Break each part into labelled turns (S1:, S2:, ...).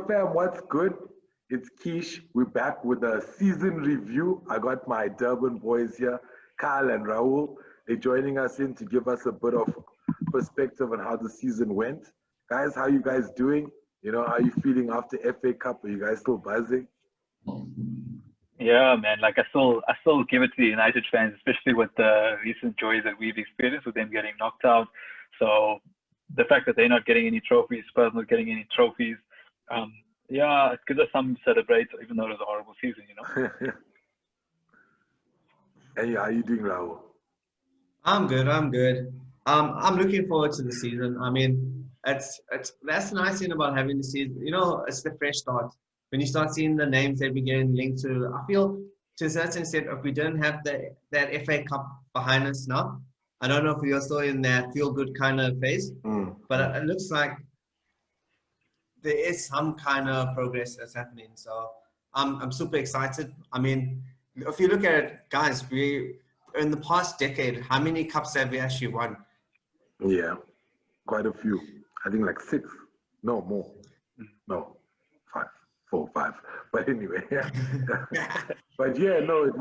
S1: fam? What's good? It's Keish. We're back with a season review. I got my Durban boys here, Kyle and Raoul. They're joining us in to give us a bit of perspective on how the season went. Guys, how you guys doing? How are you feeling after FA Cup? Are you guys still buzzing?
S2: Yeah, man. Like I still give it to the United fans, especially with the recent joys that we've experienced with them getting knocked out. So the fact that they're not getting any trophies, Spurs not getting any trophies, um, yeah, it gives us something to celebrate, even though it was a horrible season.
S1: Hey, how you doing, Raoul?
S3: I'm good. I'm good. I'm looking forward to the season. I mean, it's that's the nice thing about having the season. It's the fresh start. When you start seeing the names that we getting linked to, I feel to a certain extent, if we don't have that FA Cup behind us now, I don't know if we are still in that feel good kind of phase,
S1: Mm,
S3: but
S1: mm.
S3: it looks like there is some kind of progress that's happening. So I'm super excited. I mean, if you look at it, guys, we in the past decade, how many cups have we actually won?
S1: Yeah, quite a few. I think like six. No, more. No, five, four, five. But anyway, yeah. But yeah, no, it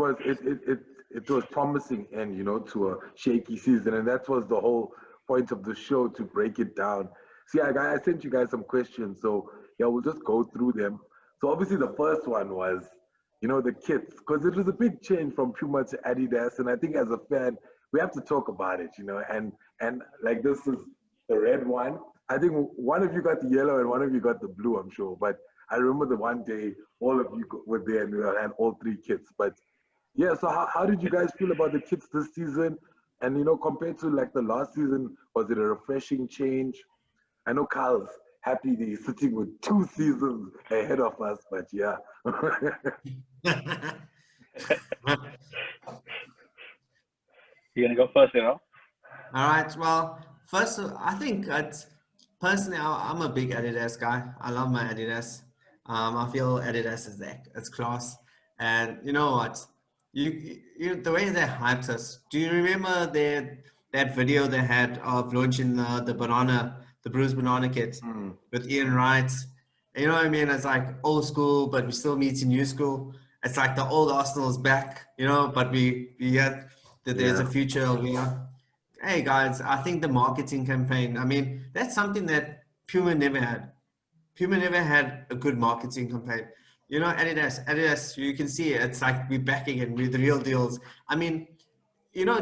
S1: was promising end, to a shaky season, and that was the whole point of the show to break it down. See, I sent you guys some questions, so yeah, we'll just go through them. So obviously, the first one was, the kits, because it was a big change from Puma to Adidas, and I think as a fan, we have to talk about it, and like this is the red one. I think one of you got the yellow and one of you got the blue, I'm sure, but I remember the one day all of you were there and we had all three kits. But yeah, so how did you guys feel about the kits this season? And compared to like the last season, was it a refreshing change? I know Kyle's happy that he's sitting with 2 seasons ahead of us, but yeah.
S2: You're gonna go first, Raoul?
S3: All right. Well, first, I think personally, I'm a big Adidas guy. I love my Adidas. I feel Adidas is there. It's class. And you know what? The way they hyped us. Do you remember that video they had of launching the bruised banana kit
S1: Mm,
S3: with Ian Wright? You know what I mean? It's like old school, but we still meeting new school. It's like the old Arsenal is back, but we get that there's
S1: yeah,
S3: a future over here. Hey guys, I think the marketing campaign, I mean, that's something that Puma never had. Puma never had a good marketing campaign. Adidas, you can see it. It's like we're back again with the real deals. I mean,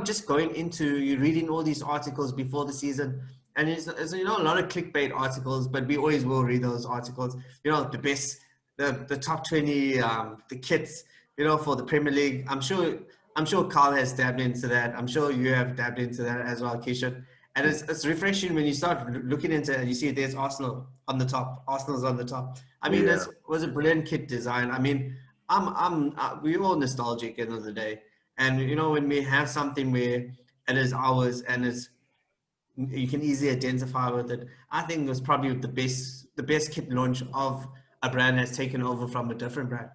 S3: just going into you reading all these articles before the season, and it's a lot of clickbait articles, but we always will read those articles. The best, the top 20, the kits, for the Premier League. I'm sure Carl has dabbed into that. I'm sure you have dabbed into that as well, Keisha. And it's refreshing when you start looking into it and you see there's Arsenal on the top. Arsenal's on the top. I mean,
S1: yeah,
S3: it was a brilliant kit design. I mean, we're all nostalgic at the end of the day. And when we have something where it is ours and you can easily identify with it, I think it was probably the best kit launch of a brand that's taken over from a different brand.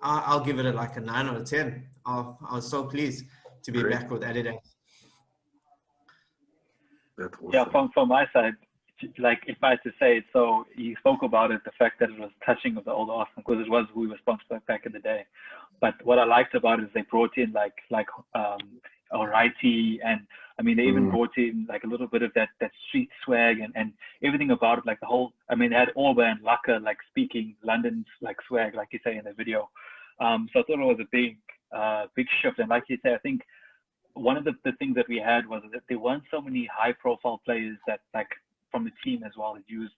S3: I'll give it like a 9 out of 10. I was so pleased to be
S1: great.
S3: back with Adidas.
S1: That's
S2: Yeah,
S1: awesome.
S2: from my side, like if I had to say it, so you spoke about it, the fact that it was touching of the old Arsenal because it was who we were sponsored back in the day. But what I liked about it is they brought in Alrighty, and I mean they even
S1: Mm,
S2: brought in like a little bit of that street swag and everything about it, like the whole. I mean they had Orba and Laka like speaking London's like swag, like you say in the video. So I thought it was a big shift, and like you say, I think one of the things that we had was that there weren't so many high profile players that like from the team as well that used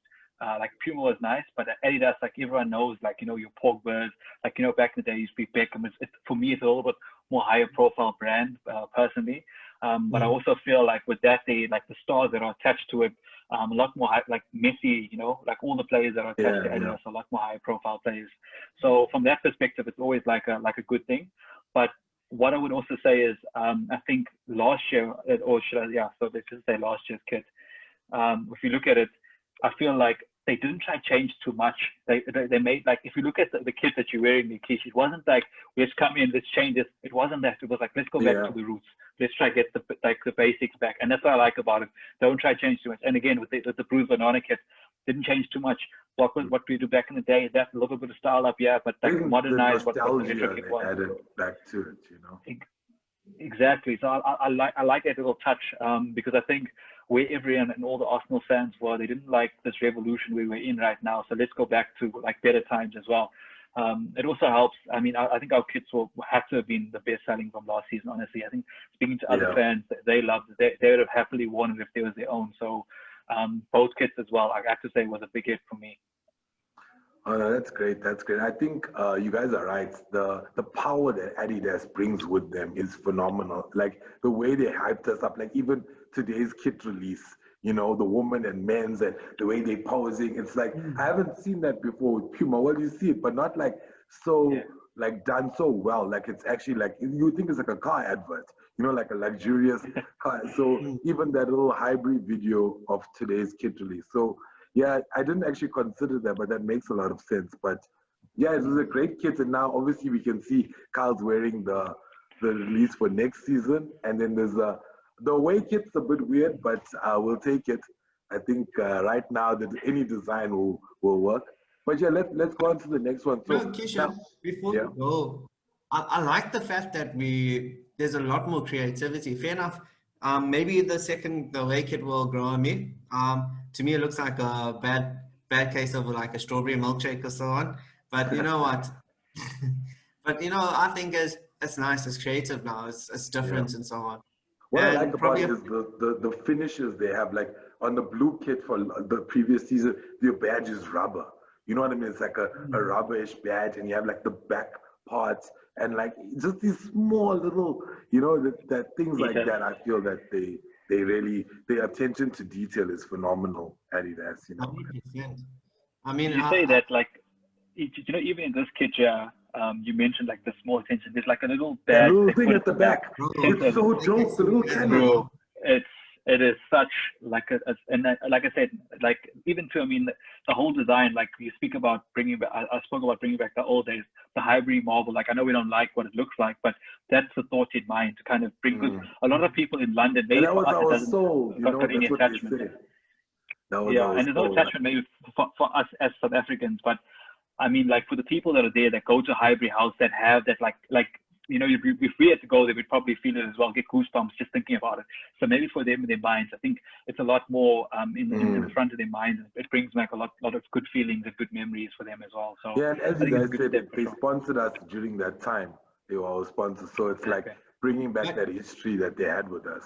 S2: like Puma was nice, but Adidas, like everyone knows, like your Pogba's, like back in the day, used to be Beckham. For me, it's a little bit more higher profile brand personally. But I
S3: Mm.
S2: also feel like with that, they like the stars that are attached to it, a lot more high, like Messi, like all the players that are attached
S1: yeah,
S2: to
S1: yeah.
S2: Adidas are a lot more high profile players. So from that perspective, it's always like a good thing. But what I would also say is, I think last year, or should I, yeah, so let's just say last year's kit. If you look at it, I feel like they didn't try change too much. They made, like, if you look at the kit that you're wearing, Nikish, it wasn't like, let's come in, let's change this. It wasn't that. It was like, let's go back to the roots. Let's try get the basics back. And that's what I like about it. Don't try change too much. And again, with the bruised banana kit, didn't change too much. What we do back in the day, that a little bit of style up, yeah, but like modernize what the retro kit was.
S1: Added back to it, you know.
S2: Exactly. So I like that little touch, because I think where everyone and all the Arsenal fans were, they didn't like this revolution we were in right now. So let's go back to like better times as well. It also helps. I mean, I think our kits will have to have been the best selling from last season. Honestly, I think speaking to other fans, they loved it. They would have happily worn it if they was their own. So both kits as well, I have to say, was a big hit for me.
S1: Oh, no, that's great. That's great. I think you guys are right. The power that Adidas brings with them is phenomenal. Like the way they hyped us up, like even today's kit release, you know, the woman and men's and the way they posing. It's like, I haven't seen that before with Puma. Well, you see it, but not like so, like done so well. Like it's actually like, you think it's like a car advert, you know, like a luxurious car. So even that little hybrid video of today's kit release. So yeah, I didn't actually consider that, but that makes a lot of sense. But yeah, it was a great kit, and now obviously we can see Kyle's wearing the release for next season, and then there's the away kit's a bit weird, but we'll take it. I think right now that any design will work. But yeah, let's go on to the next one. So
S3: no, Kishan, before we go, I like the fact that there's a lot more creativity. Fair enough. Maybe the away kit will grow on me. To me, it looks like a bad case of like a strawberry milkshake or so on. But you know what? But you know, I think it's nice. It's creative now. It's different and so on.
S1: What I like about it is the finishes they have. Like on the blue kit for the previous season, your badge is rubber. You know what I mean? It's like a rubberish badge, and you have like the back parts and like just these small little, you know, that things like that. I feel that they really, their attention to detail is phenomenal. Adidas, you know.
S3: 100%. I mean,
S2: you say that like, you know, even in this kit, you mentioned like the small attention. There's like a little badge.
S1: That little thing at the back. It's so dope. The little camera.
S2: It is such like like I said, like even to, I mean, the whole design, like you speak about bringing back, I spoke about bringing back the old days, the hybrid marble. Like I know we don't like what it looks like, but that's the thought in mind to kind of bring, because a lot of people in London, maybe
S1: that was our soul, you know, that's what they say.
S2: And there's no attachment maybe for us as South Africans, but I mean, like for the people that are there that go to Highbury House, that have that like you know, if we had to go, they would probably feel it as well, get goosebumps just thinking about it. So maybe for them in their minds, I think it's a lot more in the front of their mind. It brings back a lot of good feelings and good memories for them as well. So
S1: yeah, and as you guys said, they sponsored us during that time. They were our sponsors, so it's like bringing back that history that they had with us.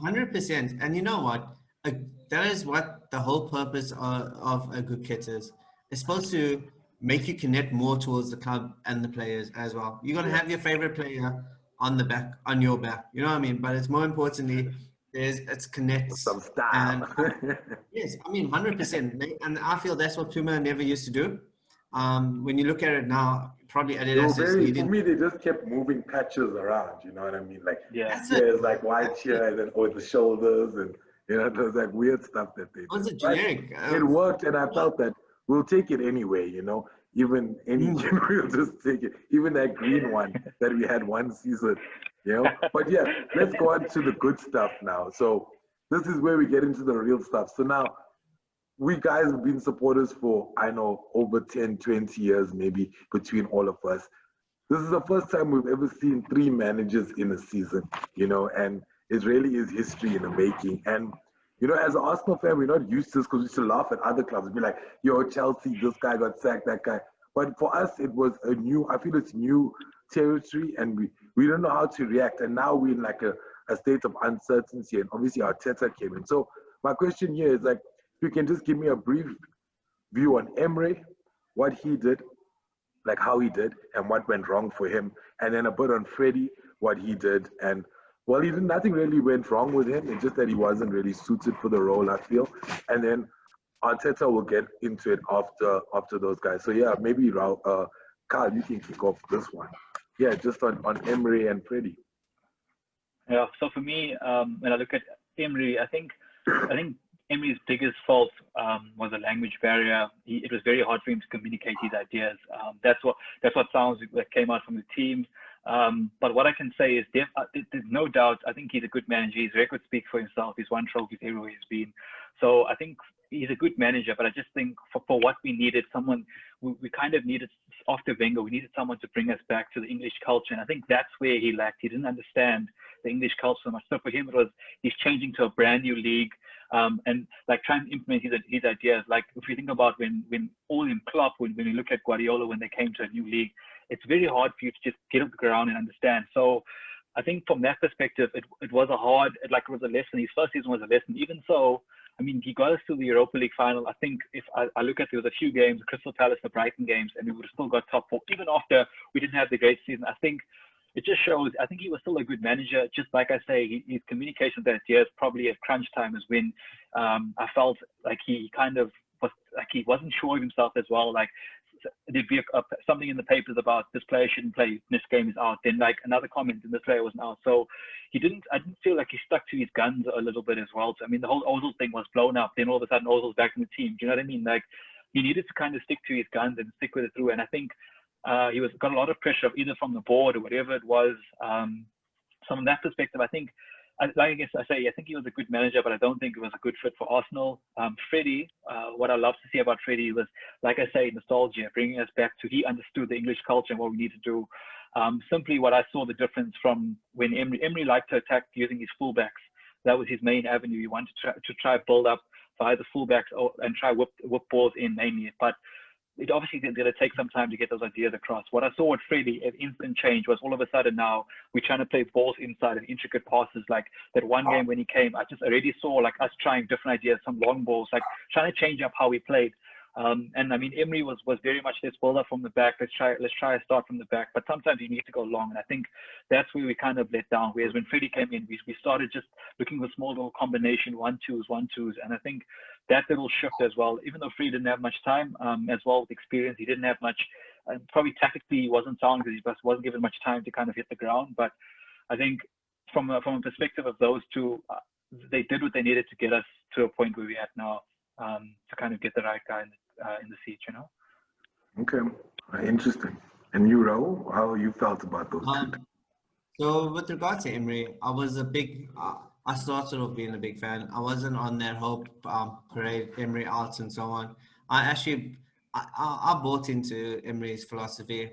S3: 100%. And you know what? That is what the whole purpose of a good kit is. It's supposed to make you connect more towards the club and the players as well. You're going to have your favorite player on your back, you know what I mean? But it's more importantly, it's connects.
S1: Some style.
S3: And, yes, I mean, 100%. And I feel that's what Puma never used to do. When you look at it now, probably Adidas is leading.
S1: For me, they just kept moving patches around, you know what I mean? Like, it's like white here and then over the shoulders, and, you know, there's like weird stuff that they did.
S3: It was a generic.
S1: It worked, and I felt that we'll take it anyway, you know. Even any gym, we'll just take it. Even that green one that we had one season, you know. But yeah, let's go on to the good stuff now. So this is where we get into the real stuff. So now, we guys have been supporters for, I know, over 10, 20 years maybe between all of us. This is the first time we've ever seen 3 managers in a season, you know, and it really is history in the making. And you know, as an Arsenal fan, we're not used to this because we used to laugh at other clubs. Be like, yo, Chelsea, this guy got sacked, that guy. But for us, it was I feel it's new territory, and we don't know how to react. And now we're in like a state of uncertainty, and obviously Arteta came in. So my question here is like, if you can just give me a brief view on Emre, what he did, like how he did, and what went wrong for him. And then a bit on Freddie, what he did, and well, nothing really went wrong with him. It's just that he wasn't really suited for the role, I feel. And then Arteta will get into it after those guys. So yeah, maybe Raoul, Carl, you can kick off this one. Yeah, just on Emre and Freddie.
S2: Yeah. So for me, when I look at Emre, I think Emery's biggest fault was a language barrier. It was very hard for him to communicate his ideas. That's what sounds that came out from the team. But what I can say is, there's no doubt. I think he's a good manager. His record speaks for himself. He's won trophies everywhere he's been. So I think he's a good manager. But I just think for what we needed, we kind of needed after Wenger. We needed someone to bring us back to the English culture, and I think that's where he lacked. He didn't understand the English culture so much. So for him, he's changing to a brand new league. And like trying to implement his ideas. Like if you think about when all in Klopp, when you look at Guardiola, when they came to a new league, it's very hard for you to just get off the ground and understand. So I think from that perspective, it was it was a lesson. His first season was a lesson. Even so, I mean, he got us to the Europa League final. I think if I look at, there was a few games, the Crystal Palace, the Brighton games, and we would have still got top four, even after we didn't have the great season. I think it just shows, I think he was still a good manager. Just like I say, his communication with that years, probably at crunch time is when I felt like he kind of was, like he wasn't sure of himself as well. Like there'd be something in the papers about this player shouldn't play, this game is out. Then like another comment, and this player wasn't out. So I didn't feel like he stuck to his guns a little bit as well. So, I mean, the whole Ozil thing was blown up. Then all of a sudden Ozil's back in the team. Do you know what I mean? Like he needed to kind of stick to his guns and stick with it through. And I think he got a lot of pressure either from the board or whatever it was. So from that perspective, I think, I think he was a good manager, but I don't think it was a good fit for Arsenal. Freddie, what I love to see about Freddie was, like I say, nostalgia, bringing us back to, he understood the English culture and what we need to do. Simply what I saw the difference from when Emery liked to attack using his fullbacks. That was his main avenue. He wanted to try build up via the fullbacks and try whip balls in mainly. But it obviously going to take some time to get those ideas across. What I saw with Freddie, an instant change, was all of a sudden now we're trying to play balls inside and intricate passes. Like that one game when he came, I just already saw like us trying different ideas, some long balls, like trying to change up how we played. And I mean, Emery was very much this build up from the back. Let's try to start from the back. But sometimes you need to go long, and I think that's where we kind of let down. Whereas when Freddie came in, we started just looking for small little combination 1-2s, and I think that little shift as well. Even though Freddie didn't have much time, as well with experience, he didn't have much. Probably tactically he wasn't sound because he just wasn't given much time to kind of hit the ground. But I think from a perspective of those two, they did what they needed to get us to a point where we're at now, to kind of get the right guy in the seat, you know.
S1: Okay, interesting. And you, Raoul, how you felt about those two?
S3: So with regard to Emery, I was I started off being a big fan. I wasn't on that whole parade, Emery out and so on. I bought into Emery's philosophy.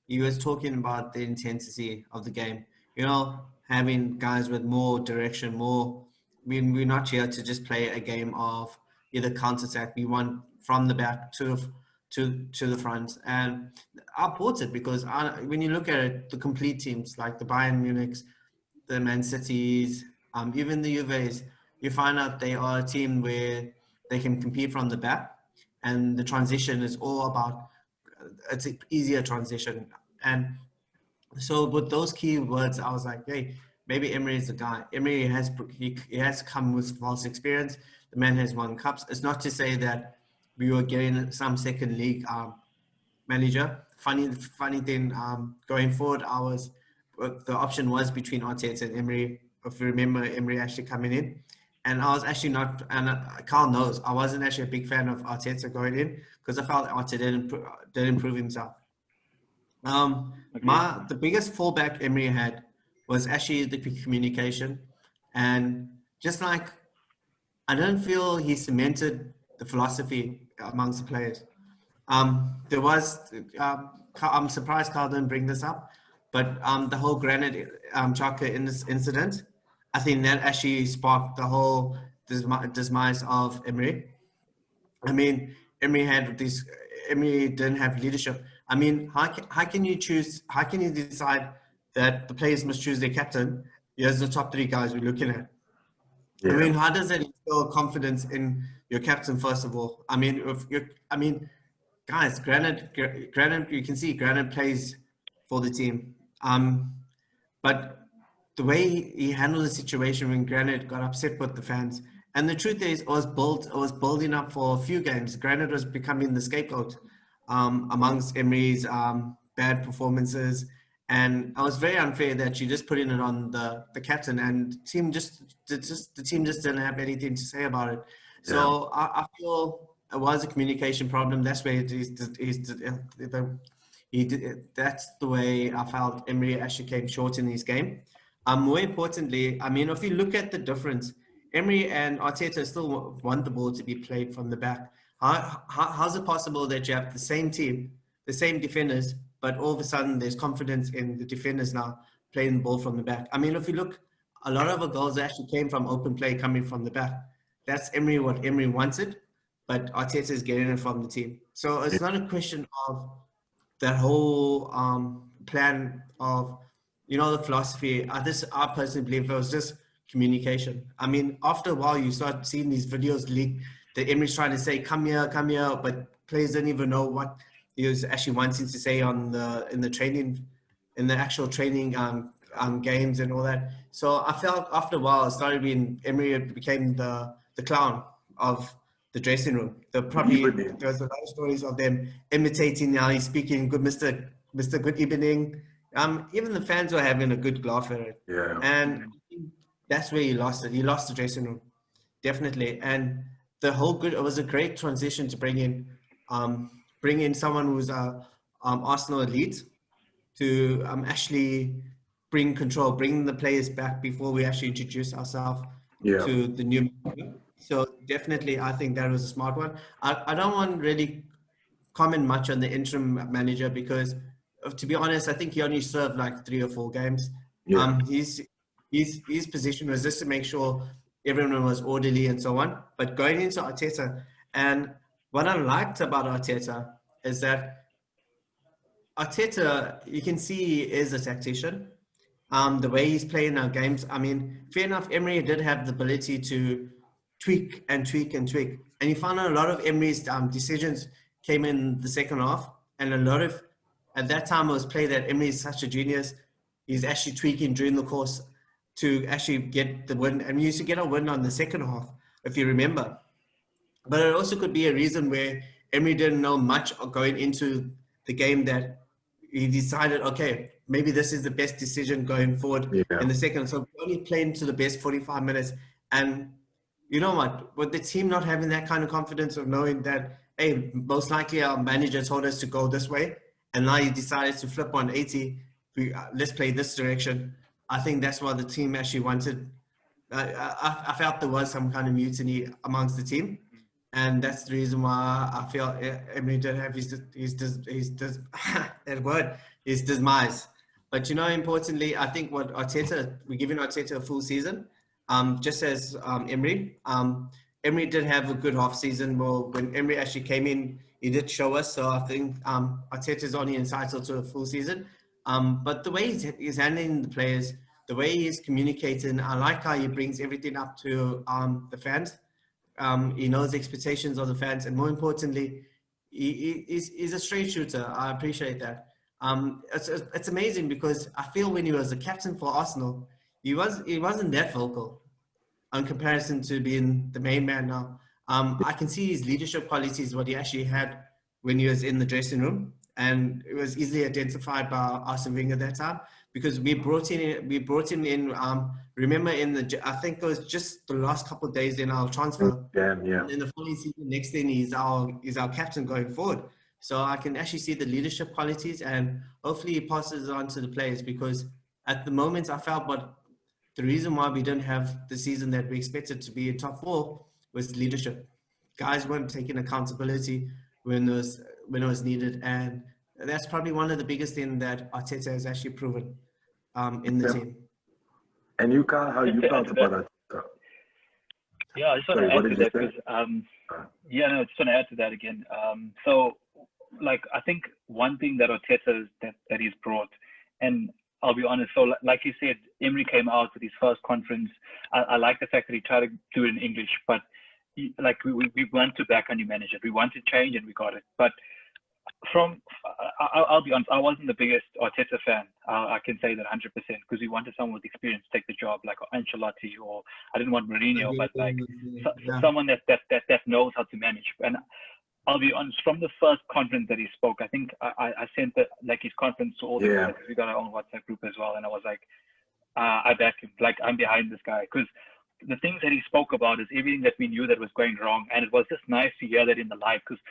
S3: He was talking about the intensity of the game. You know, having guys with more direction, we're not here to just play a game of either counter-attack. We want from the back to the front. And I bought it because when you look at it, the complete teams like the Bayern Munichs, the Man Cities, even the Juves, you find out they are a team where they can compete from the back, and the transition is all about, it's an easier transition. And so with those key words, I was like, hey, maybe Emery is the guy. Emery he has come with false experience. The man has won cups. It's not to say that we were getting some second league manager. Funny thing, going forward, the option was between Arteta and Emery. If you remember, Emery actually coming in, and I was actually not. And Carl knows I wasn't actually a big fan of Arteta going in because I felt Arteta didn't prove himself. The biggest fallback Emery had was actually the communication, and just like I don't feel he cemented the philosophy amongst the players. There was, I'm surprised Carl didn't bring this up, but the whole Granit Xhaka in this incident, I think that actually sparked the whole demise of Emery. I mean, Emery didn't have leadership. I mean, how can you decide that the players must choose their captain? Here's the top three guys we're looking at. Yeah. I mean, how does that instill confidence in your captain, first of all? I mean, guys, Granit, you can see Granit plays for the team. But the way he handled the situation when Granit got upset with the fans, and the truth is, it was building up for a few games. Granit was becoming the scapegoat amongst Emery's bad performances. And it was very unfair that you just putting it on the captain, and the team just didn't have anything to say about it. So I feel it was a communication problem. That's where that's the way I felt Emery actually came short in his game. More importantly, I mean, if you look at the difference, Emery and Arteta still want the ball to be played from the back. How's it possible that you have the same team, the same defenders, but all of a sudden there's confidence in the defenders now playing the ball from the back? I mean, if you look, a lot of our goals actually came from open play coming from the back. That's Emery, what Emery wanted, but Arteta is getting it from the team. So it's not a question of that whole plan of, you know, the philosophy. I personally believe it was just communication. I mean, after a while, you start seeing these videos leak that Emery's trying to say, come here, but players didn't even know what he was actually wanting to say in the actual training games and all that. So I felt after a while, it started being Emery became the clown of the dressing room. There was a lot of stories of them imitating how he's speaking, good Mr. Good evening. Even the fans were having a good laugh at it.
S1: Yeah.
S3: And that's where he lost it. He lost the dressing room, definitely. And it was a great transition to bring in someone who's Arsenal elite to actually bring control, bring the players back before we actually introduce ourselves to the new manager. So definitely, I think that was a smart one. I don't want to really comment much on the interim manager because, to be honest, I think he only served like 3 or 4 games.
S1: Yeah.
S3: His position was just to make sure everyone was orderly and so on. But going into Arteta, and what I liked about Arteta is that Arteta, you can see he is a tactician. The way he's playing our games, I mean, fair enough, Emery did have the ability to tweak and tweak and tweak. And you found out a lot of Emery's decisions came in the second half. And a lot of, at that time, it was play that Emery is such a genius. He's actually tweaking during the course to actually get the win. And we used to get a win on the second half, if you remember. But it also could be a reason where Emery didn't know much going into the game that he decided, okay, maybe this is the best decision going forward in the second. So we only played into the best 45 minutes. And you know what? With the team not having that kind of confidence of knowing that, hey, most likely our manager told us to go this way, and now he decided to flip on 80, let's play this direction. I think that's what the team actually wanted. I felt there was some kind of mutiny amongst the team. And that's the reason why I feel Emery did have his demise. But you know, importantly, I think what Arteta, we're giving Arteta a full season, just as Emery. Emery did have a good half season. Well, when Emery actually came in, he did show us. So I think Arteta is only entitled to a full season. But the way he's handling the players, the way he's communicating, I like how he brings everything up to the fans. He knows the expectations of the fans, and more importantly, he's a straight shooter. I appreciate that. It's amazing because I feel when he was the captain for Arsenal, he wasn't that vocal in comparison to being the main man now. I can see his leadership qualities, what he actually had when he was in the dressing room, and it was easily identified by Arsene Wenger at that time because we brought him in. Remember I think it was just the last couple of days in our transfer.
S1: Yeah.
S3: And in the following season, next thing he's our captain going forward. So I can actually see the leadership qualities, and hopefully he passes it on to the players because at the moment I felt the reason why we didn't have the season that we expected to be in top 4 was leadership. Guys weren't taking accountability when it was needed, and that's probably one of the biggest things that Arteta has actually proven in the team.
S1: And you, Carl, how you felt about Arteta?
S2: Yeah, I just want to add to that because I just want to add to that again. So, like, I think one thing that Arteta that he's brought, and I'll be honest. So, like you said, Emery came out with his first conference. I like the fact that he tried to do it in English, but we want to back a new manager. We want to change, and we got it. But I'll be honest, I wasn't the biggest Arteta fan. I can say that 100% because we wanted someone with experience to take the job, like Ancelotti, or I didn't want Mourinho, but like someone that knows how to manage. And I'll be honest, from the first conference that he spoke, I think I sent his conference to all the guys because we got our own WhatsApp group as well, and I was like, I back him, like I'm behind this guy because the things that he spoke about is everything that we knew that was going wrong, and it was just nice to hear that in the live, because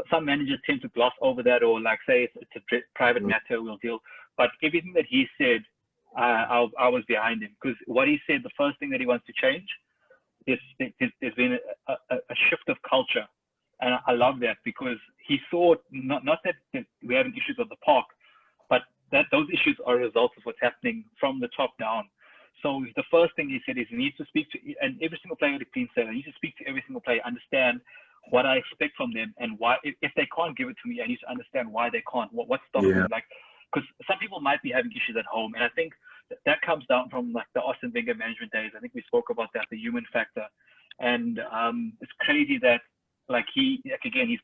S2: some managers tend to gloss over that, or like say it's a private matter, we'll deal. But everything that he said, I was behind him, because what he said, the first thing that he wants to change is there's been a shift of culture, and I love that, because he saw not that we're having issues at the park, but that those issues are a result of what's happening from the top down. So the first thing he said is he needs to speak to, and every single player that clean said, I need to speak to every single player, understand what I expect from them, and why, if they can't give it to me, I need to understand why they can't, what's stopping them. Like, because some people might be having issues at home, and I think that comes down from like the Arsene Wenger management days. I think we spoke about that, the human factor, and it's crazy that like he's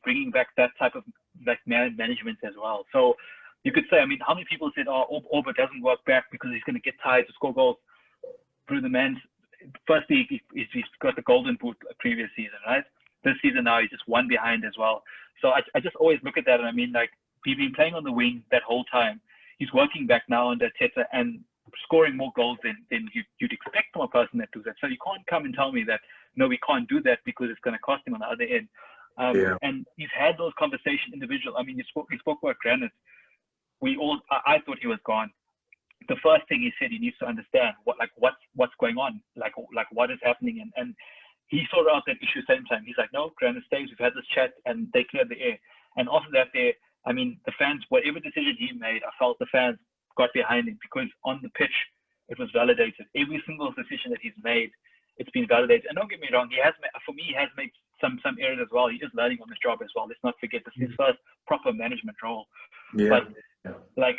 S2: bringing back that type of like management as well. So you could say, I mean, how many people said, oh, Oba doesn't work back because he's going to get tired to score goals? Through the man's, firstly, he's got the golden boot previous season, right? This season now he's just one behind as well. So I just always look at that, and I mean, like, he's been playing on the wing that whole time. He's working back now under Teta and scoring more goals than you'd expect from a person that does that. So you can't come and tell me that, no, we can't do that because it's going to cost him on the other end. And he's had those conversations individual. I mean, you spoke about Granite. I thought he was gone. The first thing he said, he needs to understand what's going on, like what is happening, and he sorted out that issue same time. He's like, no, Granite stays. We've had this chat, and they cleared the air. And after that, I mean, the fans, whatever decision he made, I felt the fans got behind him, because on the pitch, it was validated. Every single decision that he's made, it's been validated. And don't get me wrong, he has made some errors as well. He is learning on this job as well. Let's not forget, this is his first proper management role. But like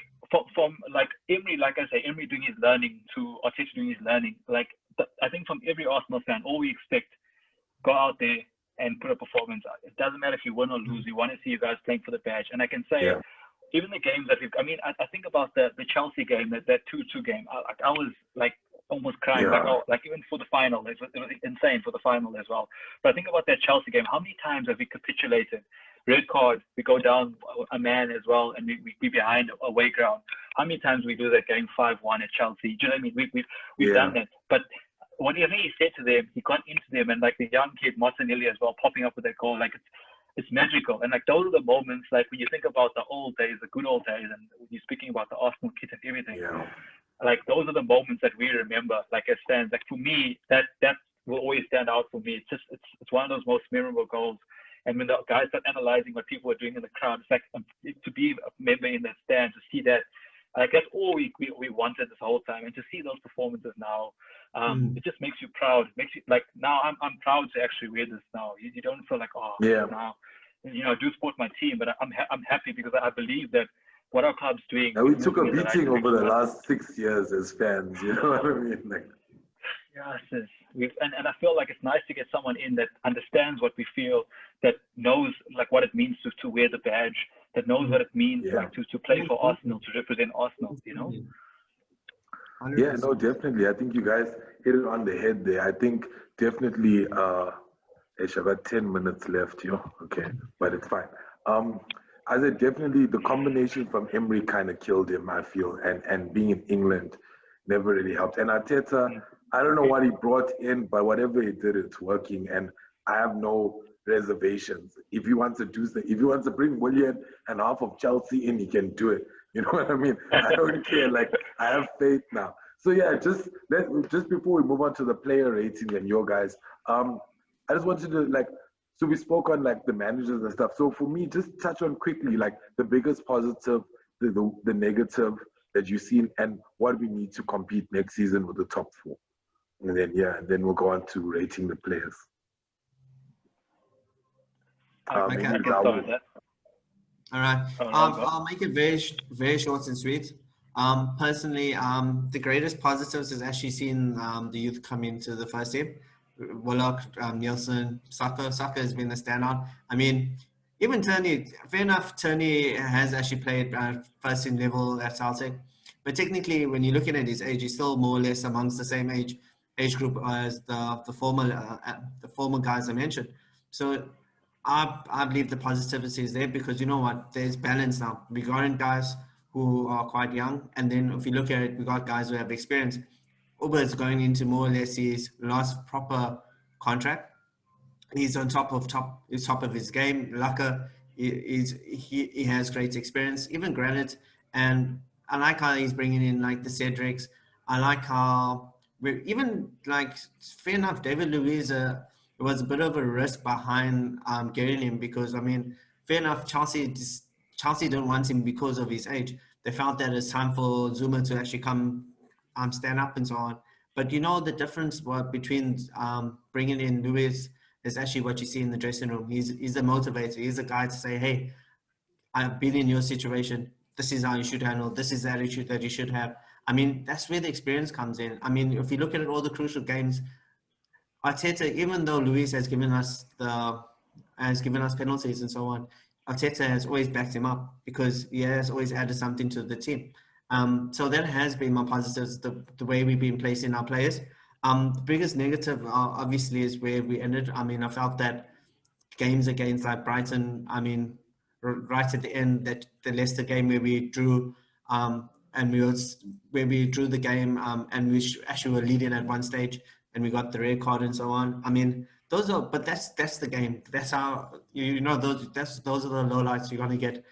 S2: from like Emery, like I say, Emery doing his learning to Arteta doing his learning, like I think from every Arsenal fan, all we expect, go out there and put a performance out. It doesn't matter if you win or lose. We want to see you guys playing for the badge. And I can say, even the games that I think about the Chelsea game, that 2-2 game. I was like almost crying, like even for the final, it was insane for the final as well. But I think about that Chelsea game. How many times have we capitulated? Red card, we go down a man as well, and we behind away ground. How many times we do that game 5-1 at Chelsea? Do you know what I mean? We've done that. But whatever he said to them, he got into them, and like the young kid Martinelli as well, popping up with that goal, like it's magical. And like those are the moments, like when you think about the old days, the good old days, and you're speaking about the Arsenal kit and everything. Like those are the moments that we remember. Like as fans, like for me, that will always stand out for me. It's one of those most memorable goals. And when the guys start analyzing what people are doing in the crowd, it's like to be a member in that stand, to see that, like that's all we wanted this whole time. And to see those performances now, it just makes you proud. It makes you like, now I'm proud to actually wear this now. You don't feel like, now, you know, I do support my team, but I'm happy because I believe that what our club's doing.
S1: And we took a beating over the last 6 years as fans, you know what I mean? Like,
S2: yes, and I feel like it's nice to get someone in that understands what we feel, that knows like what it means to wear the badge, that knows what it means like to play for Arsenal, to represent Arsenal, you know?
S1: Yeah, no, definitely. I think you guys hit it on the head there. I think definitely, I've got 10 minutes left, okay, but it's fine. I said definitely the combination from Emery kind of killed him, I feel, and being in England never really helped. And Arteta, I don't know what he brought in, but whatever he did, it's working, and I have no reservations. If he wants to do something, if he wants to bring Willian and half of Chelsea in, he can do it. You know what I mean? I don't care. Like, I have faith now. So yeah, just before we move on to the player rating and your guys, I just wanted to so we spoke on like the managers and stuff. So for me, just touch on quickly like the biggest positive, the negative that you've seen, and what we need to compete next season with the top 4. And then we'll go on to rating the players.
S3: Okay.
S2: Raoul.
S3: All right. I'll make it very, very short and sweet. Personally, the greatest positives is actually seeing the youth come into the first team. Willock, Nielsen, Saka. Saka has been a standout. I mean, even Turney, fair enough, Turney has actually played first team level at Celtic. But technically, when you're looking at his age, he's still more or less amongst the same age group as the former guys I mentioned. So I believe the positivity is there because you know what, there's balance now. We got in guys who are quite young, and then if you look at it, we got guys who have experience. Uber is going into more or less his last proper contract. He's on top of his game. Laka he has great experience, even Granite, and I like how he's bringing in like the Cedrics. I like how even like fair enough. David Luiz was a bit of a risk behind getting him because I mean fair enough. Chelsea don't want him because of his age. They felt that it's time for Zuma to actually come stand up and so on. But you know the difference between bringing in Luiz is actually what you see in the dressing room. He's a motivator. He's a guy to say, hey, I've been in your situation. This is how you should handle. This is the attitude that you should have. I mean, that's where the experience comes in. I mean, if you look at it, all the crucial games, Arteta, even though Luis has given us penalties and so on, Arteta has always backed him up because he has always added something to the team. So that has been my positives, the way we've been placing our players. The biggest negative, obviously, is where we ended. I mean, I felt that games against like Brighton, I mean, right at the end, that the Leicester game where we drew, where we drew the game, and we actually were leading at one stage, and we got the red card and so on. I mean, but that's the game. That's how those are the lowlights you're gonna get.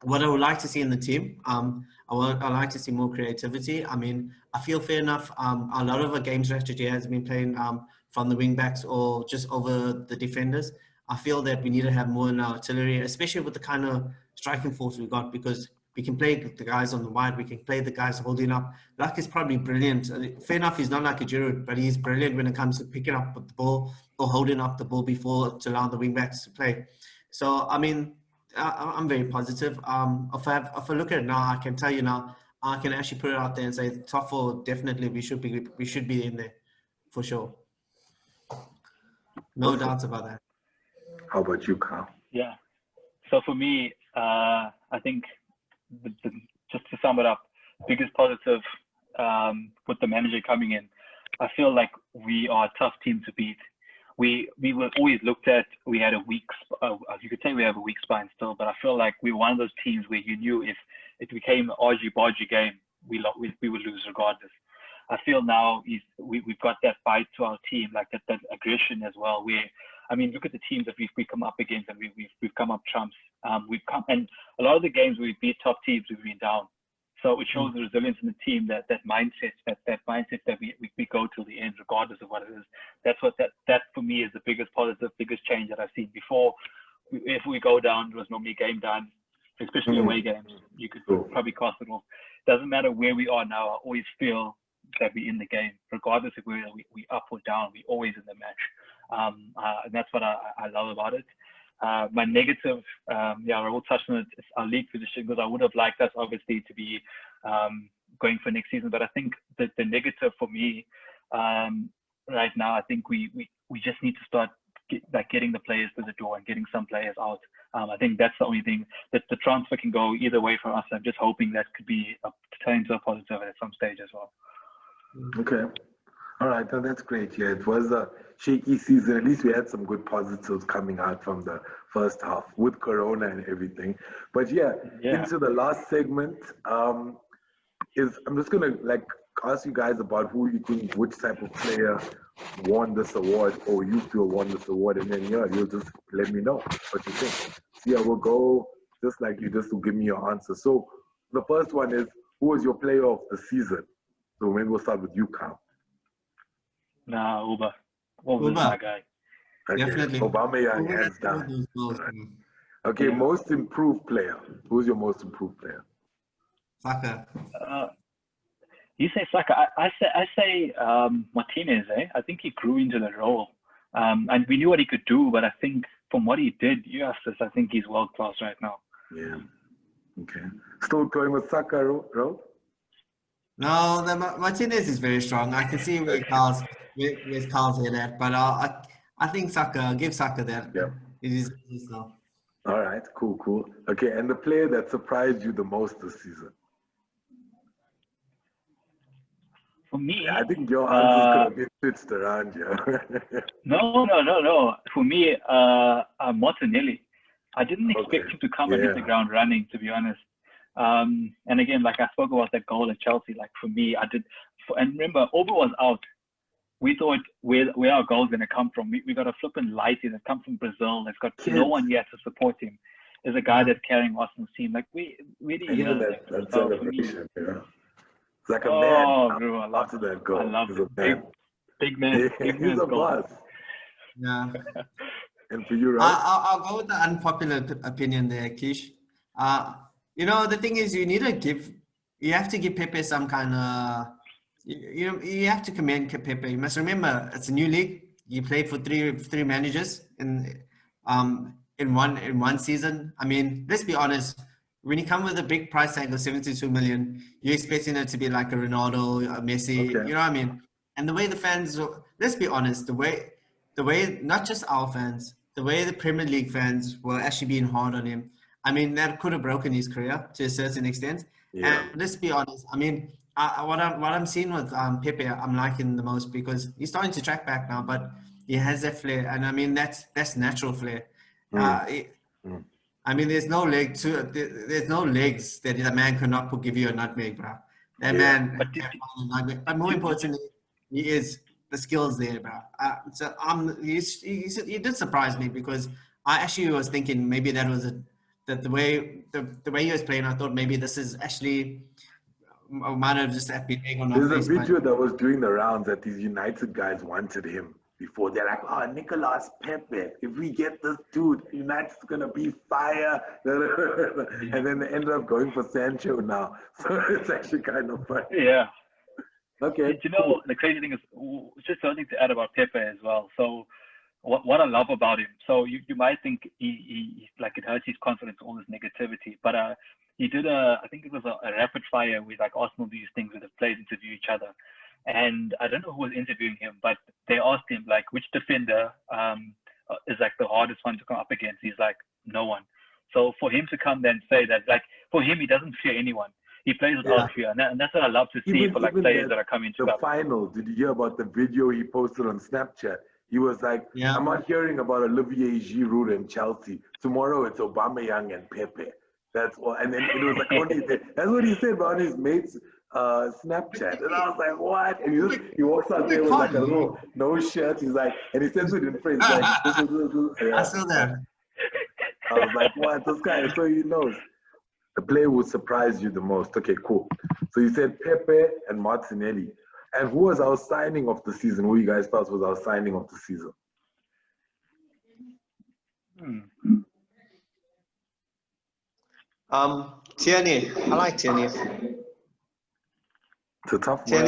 S3: What I would like to see in the team, I like to see more creativity. I mean, I feel fair enough. A lot of our game strategy has been playing from the wing backs or just over the defenders. I feel that we need to have more in our artillery, especially with the kind of striking force we got, because we can play the guys on the wide, we can play the guys holding up. Luck is probably brilliant. Fair enough, he's not like a Giroud, but he's brilliant when it comes to picking up the ball or holding up the ball before to allow the wing backs to play. So, I mean, I'm very positive. If I look at it now, I can tell you now, I can actually put it out there and say top four, definitely we should be in there for sure. No doubts about that.
S1: How about you, Carl?
S2: Yeah. So for me, I think just to sum it up, biggest positive with the manager coming in, I feel like we are a tough team to beat. We were always looked at, we had a weak, you could say we have a weak spine still, but I feel like we were one of those teams where you knew if it became an argy-bargy game, we would lose regardless. I feel now we've got that bite to our team, like that aggression as well. I mean, look at the teams that we've come up against, and we've come up trumps. And a lot of the games where we beat top teams, we've been down. So it shows the resilience in the team, that mindset, that mindset that we go till the end, regardless of what it is. That's what that for me is the biggest positive, biggest change that I've seen. Before, if we go down, it was normally game done, especially away games. You could probably cost it off. Doesn't matter where we are now. I always feel that we're in the game, regardless if we up or down. We're always in the match, and that's what I love about it. My negative, Raoul touched on it, is our league position, because I would have liked us obviously to be going for next season. But I think that the negative for me right now, I think we just need to start getting the players to the door and getting some players out. I think that's the only thing, that the transfer can go either way for us. I'm just hoping that could be turned into a positive at some stage as well.
S1: Okay. All right, no, that's great. Yeah, it was a shaky season. At least we had some good positives coming out from the first half with Corona and everything. But yeah. Into the last segment, I'm just gonna ask you guys about who you think, which type of player won this award, or you feel won this award, and then you'll just let me know what you think. So yeah, we'll go just like you just to give me your answer. So the first one is, who was your player of the season? So maybe we'll start with you, Carl.
S2: Nah, Uber. Uber is my guy.
S1: Okay.
S3: Definitely.
S1: Aubameyang, hands down. Right. Okay, most improved player. Who's your most improved player?
S3: Saka.
S2: You say Saka. I say Martinez. I think he grew into the role, and we knew what he could do. But I think from what he did, I think he's world class right now.
S1: Yeah. Okay. Still going with Saka, Raoul?
S3: No, Martinez is very strong. I can see where Carl's head at, but I think Saka. I'll give Saka that.
S1: Yeah.
S3: It is so.
S1: All right. Cool. Okay, and the player that surprised you the most this season?
S2: For me,
S1: I think your answer's gonna be switched around here.
S2: No. For me, Martinelli. I didn't expect him to come and hit the ground running, to be honest. And again, like I spoke about that goal at Chelsea, like for me, and remember, Oba was out. We thought where our goal's going to come from. We got a flipping lighty that come from Brazil. That's got no one yet to support him. Is a guy that's carrying Arsenal's team. Like we really.
S1: And even that celebration, you know, it's like a
S2: oh,
S1: man.
S2: Bro, I love
S1: After that goal,
S2: I love
S1: he's
S2: it.
S1: a man.
S2: Big man. Big
S1: He's
S2: man's
S1: a
S2: goal.
S1: boss.
S3: Yeah.
S1: And for you, right?
S3: I'll go with the unpopular opinion there, Kish. You know, the thing is, you have to give Pepe some kind of, you have to commend Pepe. You must remember, it's a new league. You played for three managers in one season. I mean, let's be honest. When you come with a big price tag of 72 million, you're expecting it to be like a Ronaldo, a Messi.
S1: Okay.
S3: You know what I mean? And the way the fans, let's be honest, the way not just our fans, the way the Premier League fans were actually being hard on him. I mean, that could have broken his career to a certain extent.
S1: Yeah.
S3: And let's be honest. I mean, what I'm seeing with Pepe, I'm liking the most because he's starting to track back now, but he has that flair, and I mean that's natural flair. I mean, there's no legs that a man cannot give you a nutmeg, bro. That man, but more importantly, the skills there, bro. So he did surprise me because I actually was thinking maybe that was the way he was playing. I thought maybe this is actually might have just been egg on our face.
S1: There's a video that was doing the rounds that these United guys wanted him before. They're like, oh, Nicolas Pepe, if we get this dude, United's gonna be fire. And then they ended up going for Sancho now. So it's actually kind of funny.
S2: Yeah.
S1: Okay.
S2: Do you know, the crazy thing is, just something to add about Pepe as well. So what I love about him, so you might think he like it hurts his confidence, all this negativity, but he did I think it was a rapid fire with like Arsenal do these things where the players interview each other. And I don't know who was interviewing him, but they asked him like which defender is like the hardest one to come up against. He's like, no one. So for him to come there and say that, like for him, he doesn't fear anyone. He plays without fear, and that's what I love to see for like players that are coming to
S1: the final. Did you hear about the video he posted on Snapchat? He was like, I'm not hearing about Olivier Giroud and Chelsea. Tomorrow it's Aubameyang and Pepe. That's all. And then it was like only that's what he said about his mates. Snapchat, and I was like, what? And he walks out there with like a little no shirt. He's like, and he says it in French. Like,
S3: I saw that.
S1: I was like, what? This guy, so he knows. The player will surprise you the most. Okay, cool. So you said Pepe and Martinelli. And who was our signing of the season? Who you guys thought was our signing of the season?
S3: Tierney. I like Tierney.
S1: It's a tough
S3: one.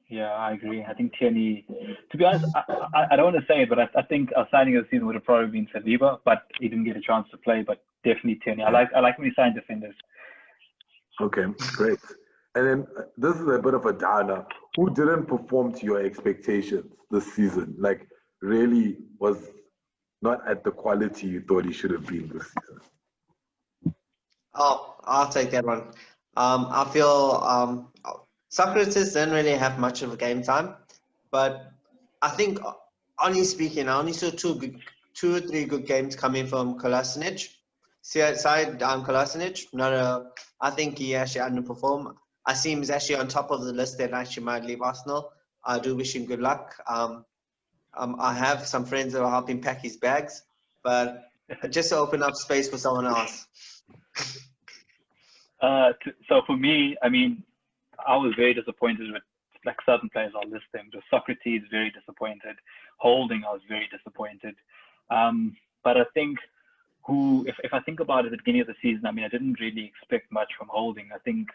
S2: Yeah, I agree. I think Tierney, to be honest, I don't want to say it, but I think our signing of the season would have probably been Saliba, but he didn't get a chance to play, but definitely Tierney. I like when we sign defenders.
S1: Okay, great. And then this is a bit of a downer. Who didn't perform to your expectations this season? Like, really was not at the quality you thought he should have been this season?
S3: Oh, I'll take that one. I feel Socrates didn't really have much of a game time, but I think, honestly speaking, I only saw two or three good games coming from Kolasinac. Kolasinac, I think he actually underperformed. I see him is actually on top of the list that actually might leave Arsenal. I do wish him good luck. I have some friends that are helping pack his bags, but just to open up space for someone else.
S2: So for me, I mean, I was very disappointed with like certain players I'll list them. Just Socrates, very disappointed. Holding, I was very disappointed. But I think if I think about it at the beginning of the season, I mean, I didn't really expect much from Holding. I think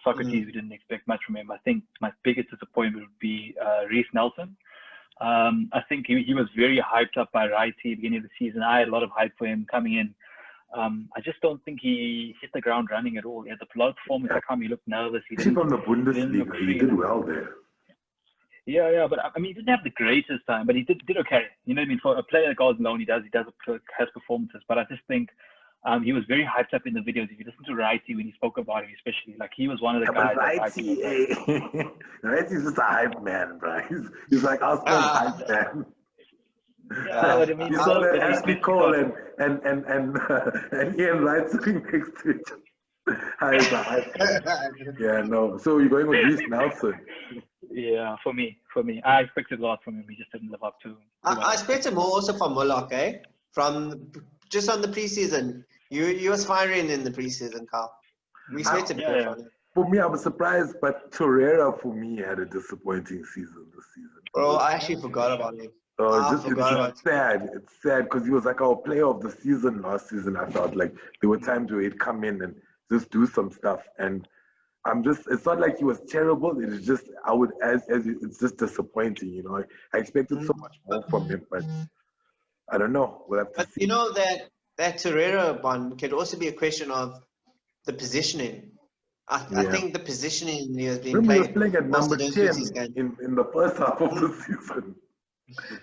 S2: Socrates, we didn't expect much from him. I think my biggest disappointment would be Reece Nelson. I think he was very hyped up by Righty at the beginning of the season. I had a lot of hype for him coming in. I just don't think he hit the ground running at all. He had a lot of performance. He looked nervous.
S1: Actually, from the Bundesliga, he did well there.
S2: Yeah, but I mean, he didn't have the greatest time, but he did okay. You know what I mean? For a player that goes alone, has performances. But I just think he was very hyped up in the videos. If you listen to Righty when he spoke about him, especially, like he was one of the guys.
S1: Righty's just a hype man, bro. He's like Arsenal's hype man.
S2: Yeah, what I mean,
S1: you saw that Ashley Cole and Ian Wright sitting next to each other. Yeah, no. So you're going with Reece Nelson.
S2: Yeah, for me, I expected a lot from him. He just didn't live up to.
S3: I expected more also from Mullock, eh? From just on the preseason. You was firing in the preseason, Carl. We expected more from him.
S1: For me, I was surprised, but Torreira for me had a disappointing season this season.
S3: Bro, I actually forgot about him.
S1: It's sad. It's sad because he was like our player of the season last season. I felt like there were times where he'd come in and just do some stuff, and it's not like he was terrible. It's just it's just disappointing. You know, I expected so much more from him, but I don't know. We'll have to see.
S3: You know that Torreira one could also be a question of the positioning. I think the positioning he has been playing.
S1: He was playing at number 10 in the first half of the season.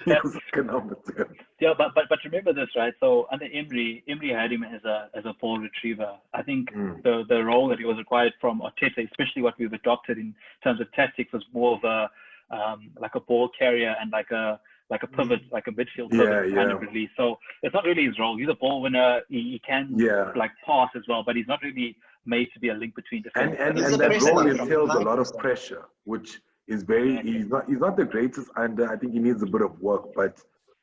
S1: He was like a number 10.
S2: Yeah, but remember this, right? So under Emery had him as a ball retriever. I think the role that he was required from Arteta, especially what we've adopted in terms of tactics, was more of a like a ball carrier and like a pivot, like a midfield pivot kind of release. So it's not really his role. He's a ball winner. He can like pass as well, but he's not really made to be a link between defense.
S1: And that role entails a lot of pressure, which is very. He's not the greatest under. I think he needs a bit of work, but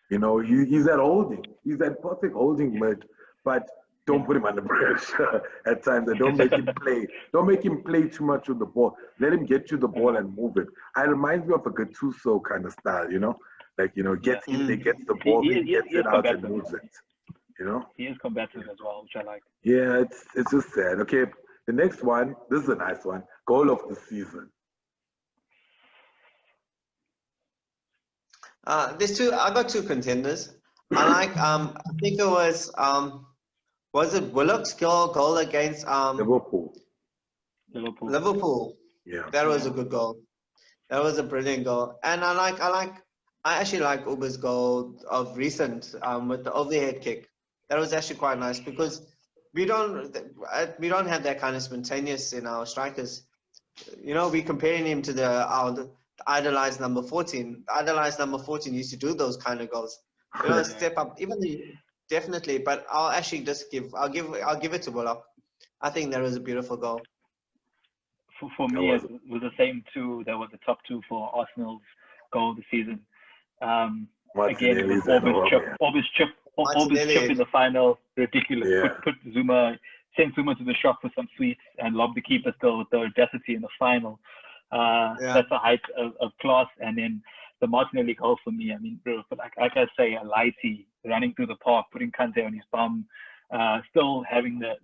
S1: you know he's that holding. He's that perfect holding mid, but don't put him under pressure at times. And don't make him play. Don't make him play too much with the ball. Let him get you the ball and move it. It reminds me of a Gattuso kind of style, you know. Like, you know, gets in there, gets the ball, gets it out and moves it. You know?
S2: He is combative as well, which I like.
S1: Yeah, it's just sad. Okay, the next one, this is a nice one. Goal of the season.
S3: There's two. I got two contenders. I like. I think it was it Willock's goal against
S1: Liverpool. Yeah,
S3: that was a good goal. That was a brilliant goal, and I actually like Uber's goal of recent with the overhead kick. That was actually quite nice because we don't have that kind of spontaneous in our strikers. You know, we're comparing him to the idolized number 14. The idolized number 14 used to do those kind of goals. You know, step up, definitely. But I'll actually I'll give it to Bullock. I think that was a beautiful goal.
S2: For me, it was the same two. That was the top two for Arsenal's goal of the season. Again, Orbis chip in the final, ridiculous. Yeah. Sent Zuma to the shop for some sweets and lobbed the keeper still with the audacity in the final. That's a height of class. And then the Martinelli goal for me, I mean, like I say, a lighty running through the park, putting Kante on his bum, still having the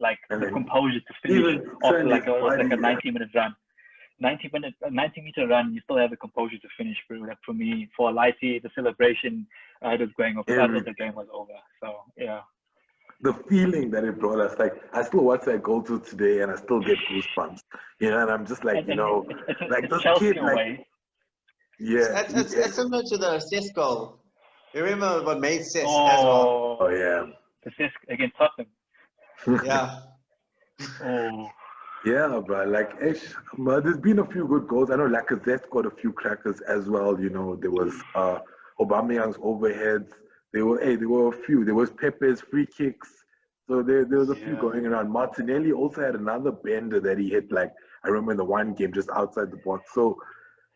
S2: composure to finish after like a 90-minute run. 90-meter run, you still have the composure to finish, bro. Like for me, for Lighty, the celebration, it was going off. I thought the game was over. So yeah.
S1: The feeling that it brought us, like I still watch that goal to today, and I still get goosebumps. You know, and I'm just like, like this kid, like,
S3: it's similar to the Cesc goal. You remember what made Cesc as well?
S1: Oh yeah.
S2: The Cesc against Tottenham.
S3: Yeah.
S1: Yeah, bro. Like, there's been a few good goals. I know Lacazette scored a few crackers as well. You know, there was Aubameyang's overheads. There were a few. There was Pepe's free kicks. So there was a few going around. Martinelli also had another bender that he hit. Like I remember in the one game just outside the box. So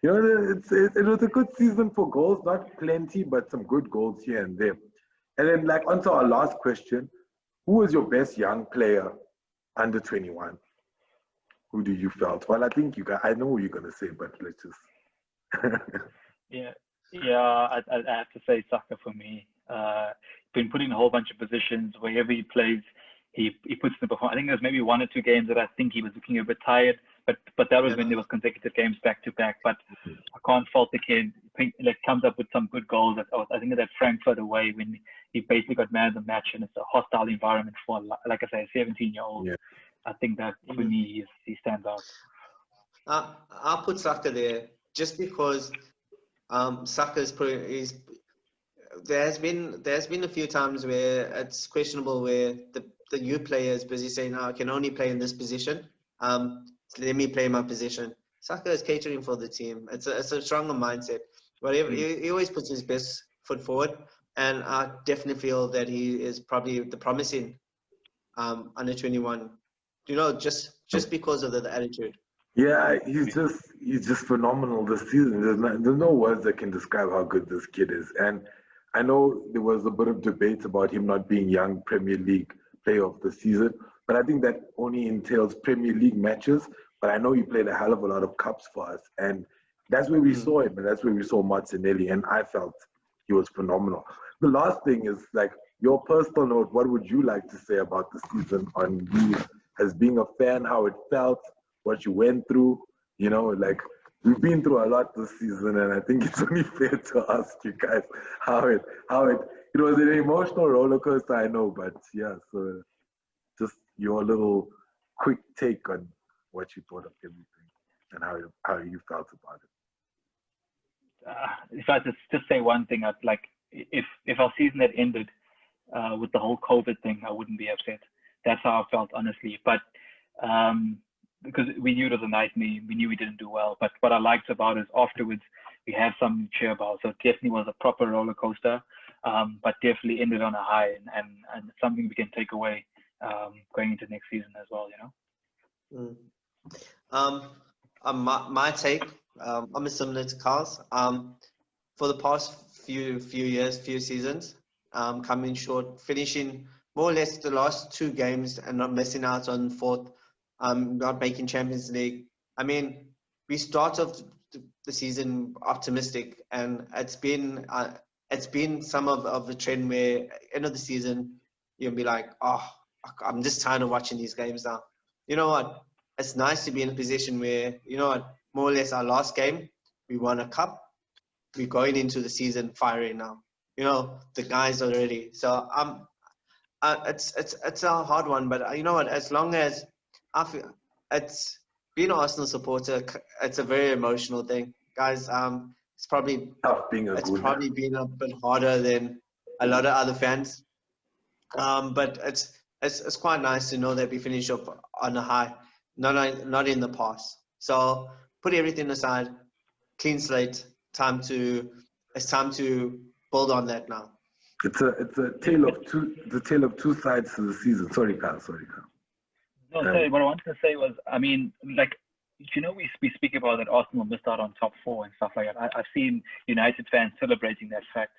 S1: you know, it was a good season for goals. Not plenty, but some good goals here and there. And then like onto our last question: who was your best young player under 21? Who do you felt? Well, I think I know who you're gonna say, but let's just.
S2: I have to say Saka for me. Been put in a whole bunch of positions. Wherever he plays, he puts the performance. I think there's maybe one or two games that I think he was looking a bit tired, but that was when there was consecutive games back to back. But I can't fault the kid. Like comes up with some good goals. I think that Frankfurt away when he basically got man of the match, and it's a hostile environment for, like I say, a 17-year-old. Yeah. I think that for me, he stands out.
S3: I'll put Saka there just because Saka's there's been a few times where it's questionable where the youth player is busy saying, I can only play in this position. Let me play my position. Saka is catering for the team. It's a stronger mindset. Whatever he always puts his best foot forward, and I definitely feel that he is probably the promising under 21. You know, just just because of the attitude.
S1: Yeah, he's just phenomenal this season. There's no words that can describe how good this kid is. And I know there was a bit of debate about him not being young Premier League player of the season, but I think that only entails Premier League matches. But I know he played a hell of a lot of cups for us, and that's where we saw him, and that's where we saw Martinelli, and I felt he was phenomenal. The last thing is like your personal note. What would you like to say about the season on you as being a fan? How it felt, what you went through? You know, like we've been through a lot this season, and I think it's only fair to ask you guys it was an emotional roller coaster, I know, but yeah. So just your little quick take on what you thought of everything and how you felt about it.
S2: If I just say one thing, I'd like if our season had ended with the whole COVID thing, I wouldn't be upset. That's how I felt, honestly. But because we knew it was a nightmare, we knew we didn't do well. But what I liked about it is afterwards we have something to cheer about. So it definitely was a proper roller coaster, but definitely ended on a high, and something we can take away going into next season as well. You know.
S3: My take, I'm similar to Carl's. For the past few seasons, coming short, finishing more or less the last 2 games and not missing out on fourth, not making Champions League. I mean, we start off the season optimistic, and it's been some of a trend where end of the season you'll be like, oh, I'm just tired of watching these games now. You know what? It's nice to be in a position where, you know what, more or less our last game, we won a cup. We're going into the season firing now. You know, the guys are ready. So it's a hard one, but you know what? As long as I feel, it's being an Arsenal supporter, it's a very emotional thing, guys. It's probably
S1: Tough being a Gooner.
S3: probably been a bit harder than a lot of other fans. But it's quite nice to know that we finish up on a high, not in the past. So put everything aside, clean slate. It's time to build on that now.
S1: It's a tale of two sides to the season. Sorry, Carl.
S2: No, sorry. What I wanted to say was, I mean, like, you know, we speak about that Arsenal missed out on top 4 and stuff like that. I've seen United fans celebrating that fact.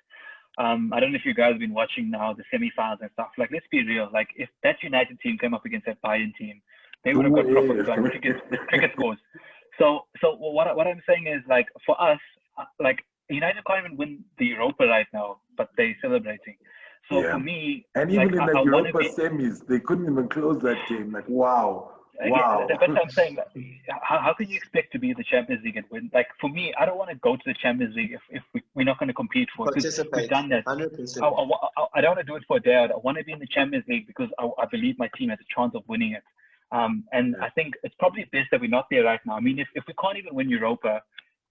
S2: I don't know if you guys have been watching now the semi-finals and stuff. Like, let's be real. Like, if that United team came up against that Bayern team, they would have got proper cricket scores. So what I'm saying is, like, for us, like, United can't even win the Europa right now, but they're celebrating. So for me,
S1: and even in the Europa semis, they couldn't even close that game. Like, wow.
S2: Yeah, that's what I'm saying. How can you expect to be in the Champions League and win? Like, for me, I don't want to go to the Champions League if we're not going to compete for it. Because we've done that.
S3: 100%.
S2: I don't want to do it for a day. I want to be in the Champions League because I believe my team has a chance of winning it. And I think it's probably best that we're not there right now. I mean, if we can't even win Europa,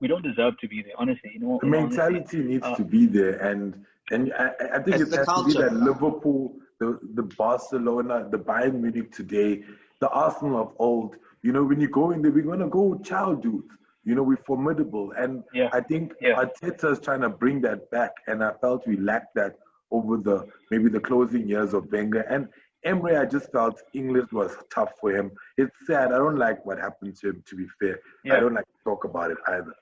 S2: we don't deserve to be there, honestly. You know,
S1: the mentality needs to be there, and I think it has to be that Liverpool, the Barcelona, the Bayern Munich today, the Arsenal of old. You know, when you go in there, we're gonna go child dudes. You know, we're formidable, and I think Arteta is trying to bring that back, and I felt we lacked that over maybe the closing years of Wenger. And Emre, I just felt English was tough for him. It's sad. I don't like what happened to him, to be fair. I don't like to talk about it either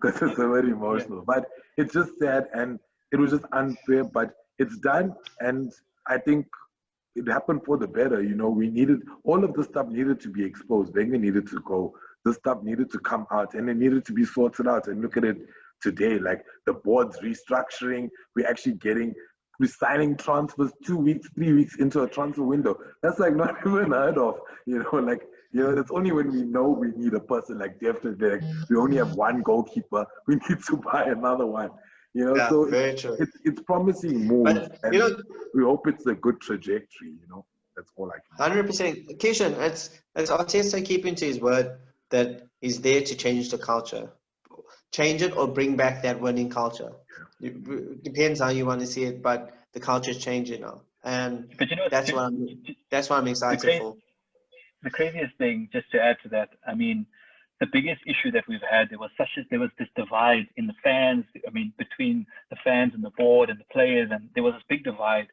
S1: because it's very emotional. But it's just sad, and it was just unfair, but it's done. And I think it happened for the better. You know, all of the stuff needed to be exposed. Wenger needed to go. This stuff needed to come out, and it needed to be sorted out. And look at it today, like the board's restructuring. We're signing transfers 2 weeks, 3 weeks into a transfer window. That's like not even heard of. You know, like, you know, that's only when we know we need a person like definitely. Like, we only have one goalkeeper. We need to buy another one. You know, so it's promising moves, and you know, we hope it's a good trajectory. You know, that's all I can.
S3: 100%, Kishan. It's Arteta keeping to his word that he's there to change the culture, change it or bring back that winning culture. It depends how you want to see it, but the culture's changing now, and
S2: but you know,
S3: that's what I'm excited for.
S2: The craziest thing, just to add to that, I mean, the biggest issue that we've had, there was this divide in the fans. I mean, between the fans and the board and the players, and there was this big divide.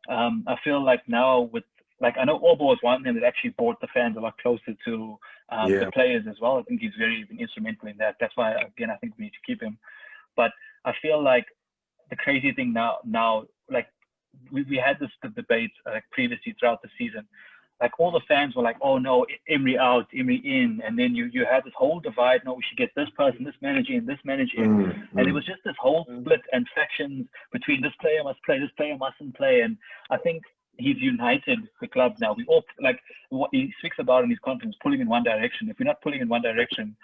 S2: I feel like now with like I know Orbo was one of them that actually brought the fans a lot closer to the players as well. I think he's very instrumental in that. That's why, again, I think we need to keep him. But I feel like the crazy thing now, like we had this debate previously throughout the season. Like all the fans were like, oh no, Emery out, Emery in. And then you had this whole divide. No, we should get this person, this manager in, this manager in. And it was just this whole split and factions between this player must play, this player mustn't play. And I think he's united the club now. We all, like what he speaks about in his conference, pulling in one direction. If we're not pulling in one direction,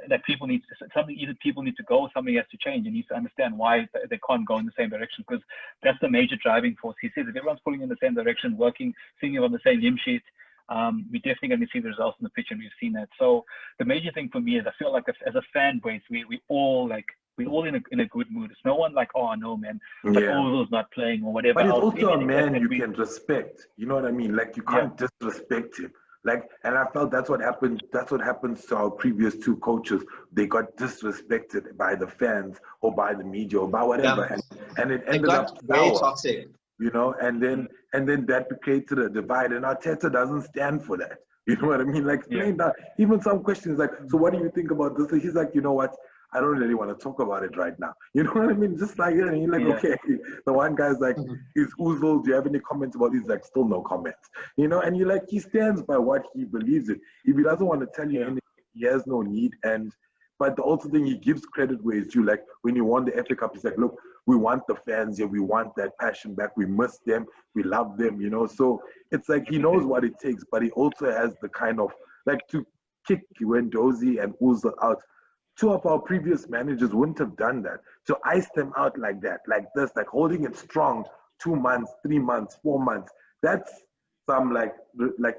S2: that people need something, either people need to go, something has to change, and he needs to understand why they can't go in the same direction, because that's the major driving force. He says if everyone's pulling in the same direction, working, singing on the same hymn sheet, we're definitely going to see the results in the pitch, and we've seen that. So the major thing for me is I feel like as a fan base, we all like, we're all in a good mood. It's no one like, oh no man, like Ozil's not playing or whatever.
S1: But it's also a man you can respect. You know what I mean? Like you can't disrespect him. Like, and I felt that's what happened. That's what happens to our previous two coaches. They got disrespected by the fans or by the media or by whatever, and it ended up
S3: very toxic.
S1: You know, and then that created a divide. And Arteta doesn't stand for that. You know what I mean? Like, explain that. Even some questions like, so what do you think about this? He's like, you know what? I don't really want to talk about it right now. You know what I mean? Just like, and you're like, okay. The one guy's like, is Ozil, do you have any comments about this? He's like, still no comments. You know, and you're like, he stands by what he believes in. If he doesn't want to tell you anything, he has no need. But the also thing, he gives credit where it's due. Like when he won the FA Cup, he's like, look, we want the fans here. We want that passion back. We miss them. We love them, you know. So it's like he knows what it takes, but he also has the kind of, like to kick Guendouzi and Ozil out. Two of our previous managers wouldn't have done that. To ice them out like that, like this, like holding it strong 2 months, 3 months, 4 months. That's some like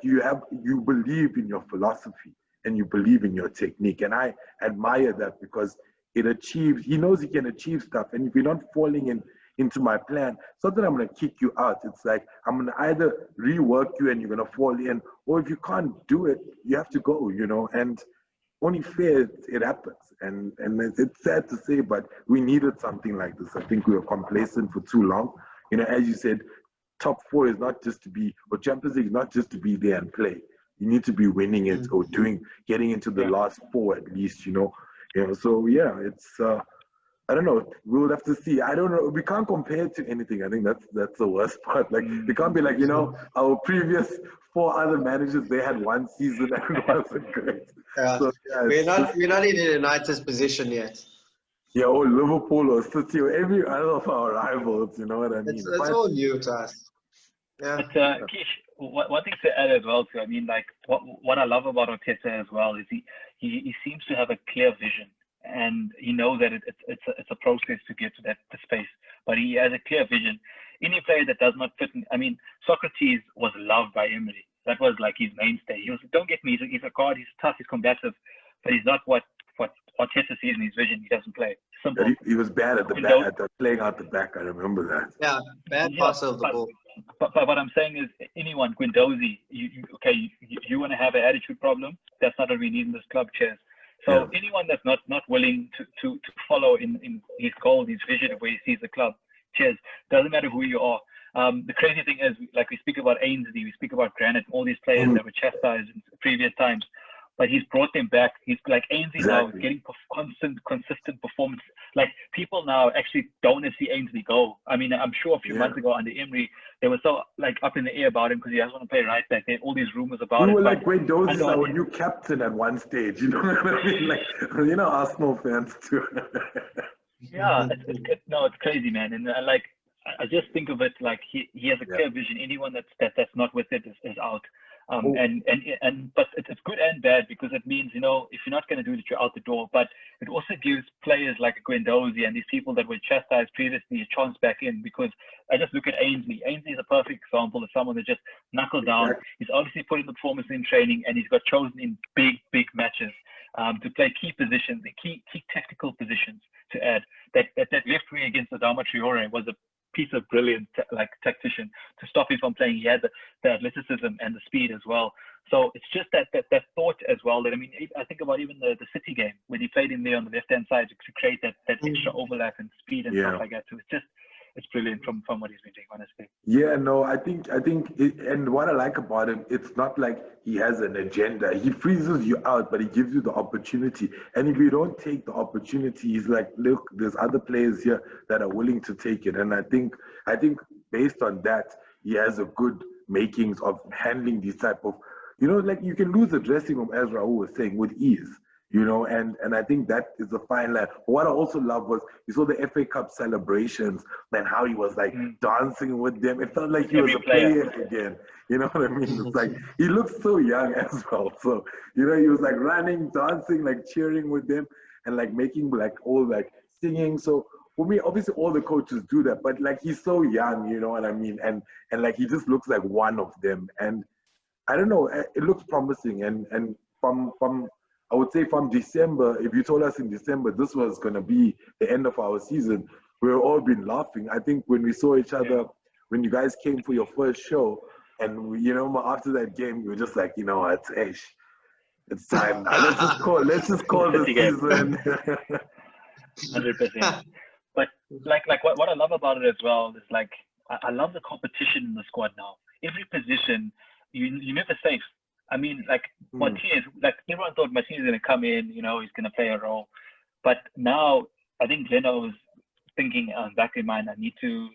S1: you believe in your philosophy and you believe in your technique. And I admire that because it achieves, he knows he can achieve stuff. And if you're not falling into my plan, it's not that I'm going to kick you out. It's like I'm going to either rework you and you're going to fall in, or if you can't do it, you have to go, you know. And only fair it happens, and it's sad to say, but we needed something like this. I think we were complacent for too long. You know, as you said, top four is not just to be, or Champions League is not just to be there and play. You need to be winning it or getting into the last four at least. You know. So yeah, it's I don't know. We'll have to see. I don't know. We can't compare it to anything. I think that's the worst part. Like we can't be like, you know, our previous 4 other managers, they had one season and it wasn't great.
S3: Yeah. So, yeah, we're not in United's position yet.
S1: Yeah, or Liverpool or City or every other of our rivals. You know what I mean?
S3: It's all new to us. Yeah.
S2: But Kish, one thing to add as well too. I mean, like what I love about Arteta as well is he seems to have a clear vision. And he knows that it's a process to get to that space, but he has a clear vision. Any player that does not fit in, I mean, Socrates was loved by Emery. That was like his mainstay. He was, don't get me, he's a guard, he's tough, he's combative, but he's not what Arteta sees in his vision. He doesn't play. Simple.
S1: He was bad at the back, at the playing out the back. I remember that.
S3: Yeah, bad pass of the ball.
S2: But what I'm saying is, anyone, Guendouzi, you want to have an attitude problem? That's not what we need in this club, Chairs. So anyone that's not willing to follow in his goal, his vision of where he sees the club, cheers. Doesn't matter who you are. The crazy thing is, like we speak about Ainsley, we speak about Granite, all these players that were chastised in previous times, but he's brought them back. He's like Ainsley now is getting consistent performance. Like people now actually don't want to see Ainsley go. I mean, I'm sure a few months ago under Emery, they were so like up in the air about him because he doesn't want to play right back. They had all these rumors about it.
S1: We were like, wait, those are our new captain at one stage. You know what I mean? Like, you know, Arsenal fans too.
S2: Yeah, it's crazy, man. And like, I just think of it like he has a clear vision. Anyone that's not with it is out. But it's good and bad because it means, you know, if you're not going to do it, you're out the door. But it also gives players like Guendouzi and these people that were chastised previously a chance back in, because I just look at Ainsley. Ainsley is a perfect example of someone that just knuckled down. He's obviously put in the performance in training, and he's got chosen in big matches to play key positions, key tactical positions to add. That left wing against Adama Traore was a piece of brilliant tactician to stop him from playing. He had the athleticism and the speed as well. So it's just that thought as well. That I mean, I think about even the City game when he played in there on the left hand side to create that extra overlap and speed and stuff like that. So it's brilliant from what he's been doing, honestly.
S1: Yeah, no, and what I like about him, it's not like he has an agenda. He freezes you out, but he gives you the opportunity. And if you don't take the opportunity, he's like, look, there's other players here that are willing to take it. And I think based on that, he has a good makings of handling these type of, like you can lose the dressing room, as Raoul was saying, with ease. And I think that is a fine line. What I also love was you saw the FA Cup celebrations and how he was like dancing with them. It felt like he was a player again. You know what I mean? It's like he looks so young as well. So, he was like running, dancing, like cheering with them and like making like all like singing. So for me, obviously all the coaches do that, but like he's so young, you know what I mean? And like he just looks like one of them. And I don't know, it looks promising. And from I would say from December, if you told us in December this was going to be the end of our season, we've all been laughing. I think when we saw each other, when you guys came for your first show, and after that game, we were just like, it's time now. Let's just call the season.
S2: 100%. But like what I love about it as well is like I love the competition in the squad now. Every position, you're never safe. I mean, like Martinez, like everyone thought Martinez is going to come in, he's going to play a role. But now I think Leno is thinking back in mind, I need to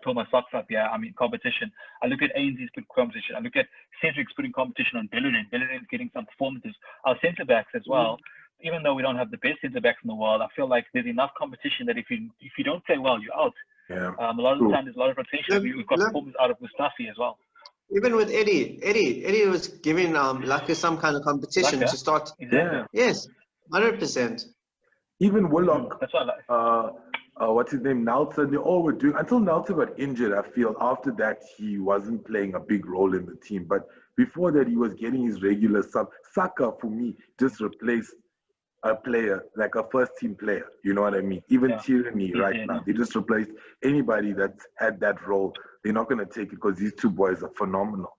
S2: pull my socks up. Yeah, I mean, competition. I look at ANZ's put competition. I look at Cedric's putting competition on Dylan. Dylan's getting some performances. Our centre backs as well. Even though we don't have the best centre backs in the world, I feel like there's enough competition that if you don't play well, you're out.
S1: Yeah.
S2: A lot of the time there's a lot of rotation. We've got performance out of Mustafi as well.
S3: Even with Eddie was giving some kind of competition to start.
S2: Exactly.
S3: Yes, 100%.
S1: Even Willock,
S2: that's what I like.
S1: What's his name, Nelson, they all were doing, until Nelson got injured, I feel. After that, he wasn't playing a big role in the team. But before that, he was getting his regular sub. Saka, for me, just replaced a player, like a first-team player. You know what I mean? Even Tierney right now, they just replaced anybody that's had that role. They're not going to take it because these two boys are phenomenal,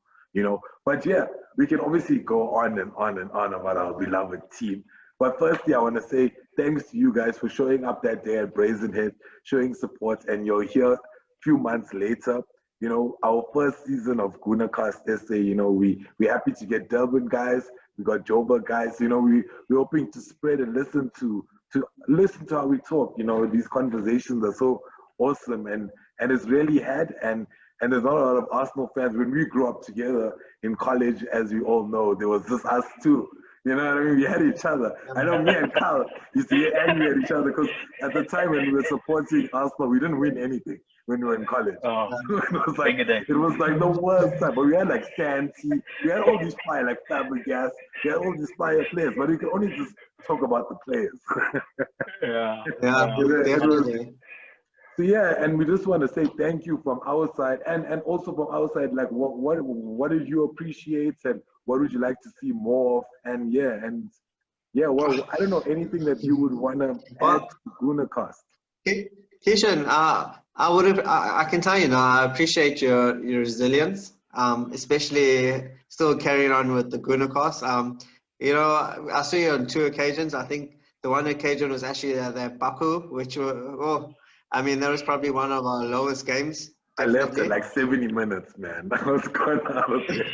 S1: But yeah, we can obviously go on and on and on about our beloved team. But firstly, I want to say thanks to you guys for showing up that day at Brazenhead, showing support, and you're here a few months later. Our first season of Goonercast SA, we're happy to get Durban guys, we got Joburg guys, we're hoping to spread and listen to how we talk. These conversations are so awesome and it's really had and there's not a lot of Arsenal fans. When we grew up together in college, as we all know, there was just us two. You know what I mean? We had each other. I know me and Carl used to get angry at each other because at the time when we were supporting Arsenal, we didn't win anything when we were in college.
S2: Oh,
S1: it was like the worst time. But we had like Santi, we had all these fire, like Fabregas, we had all these fire players, but we could only just talk about the players.
S3: Definitely.
S1: So yeah, and we just want to say thank you from our side, and also from our side, like what did you appreciate, and what would you like to see more of, and well, I don't know, anything that you would want to add to Goonercast.
S3: Kishan, I can tell you now, I appreciate your resilience, especially still carrying on with the Goonercast. I saw you on 2 occasions. I think the one occasion was actually the Baku, which were that was probably one of our lowest games. Definitely.
S1: I left at like 70 minutes, man. I was going out of there.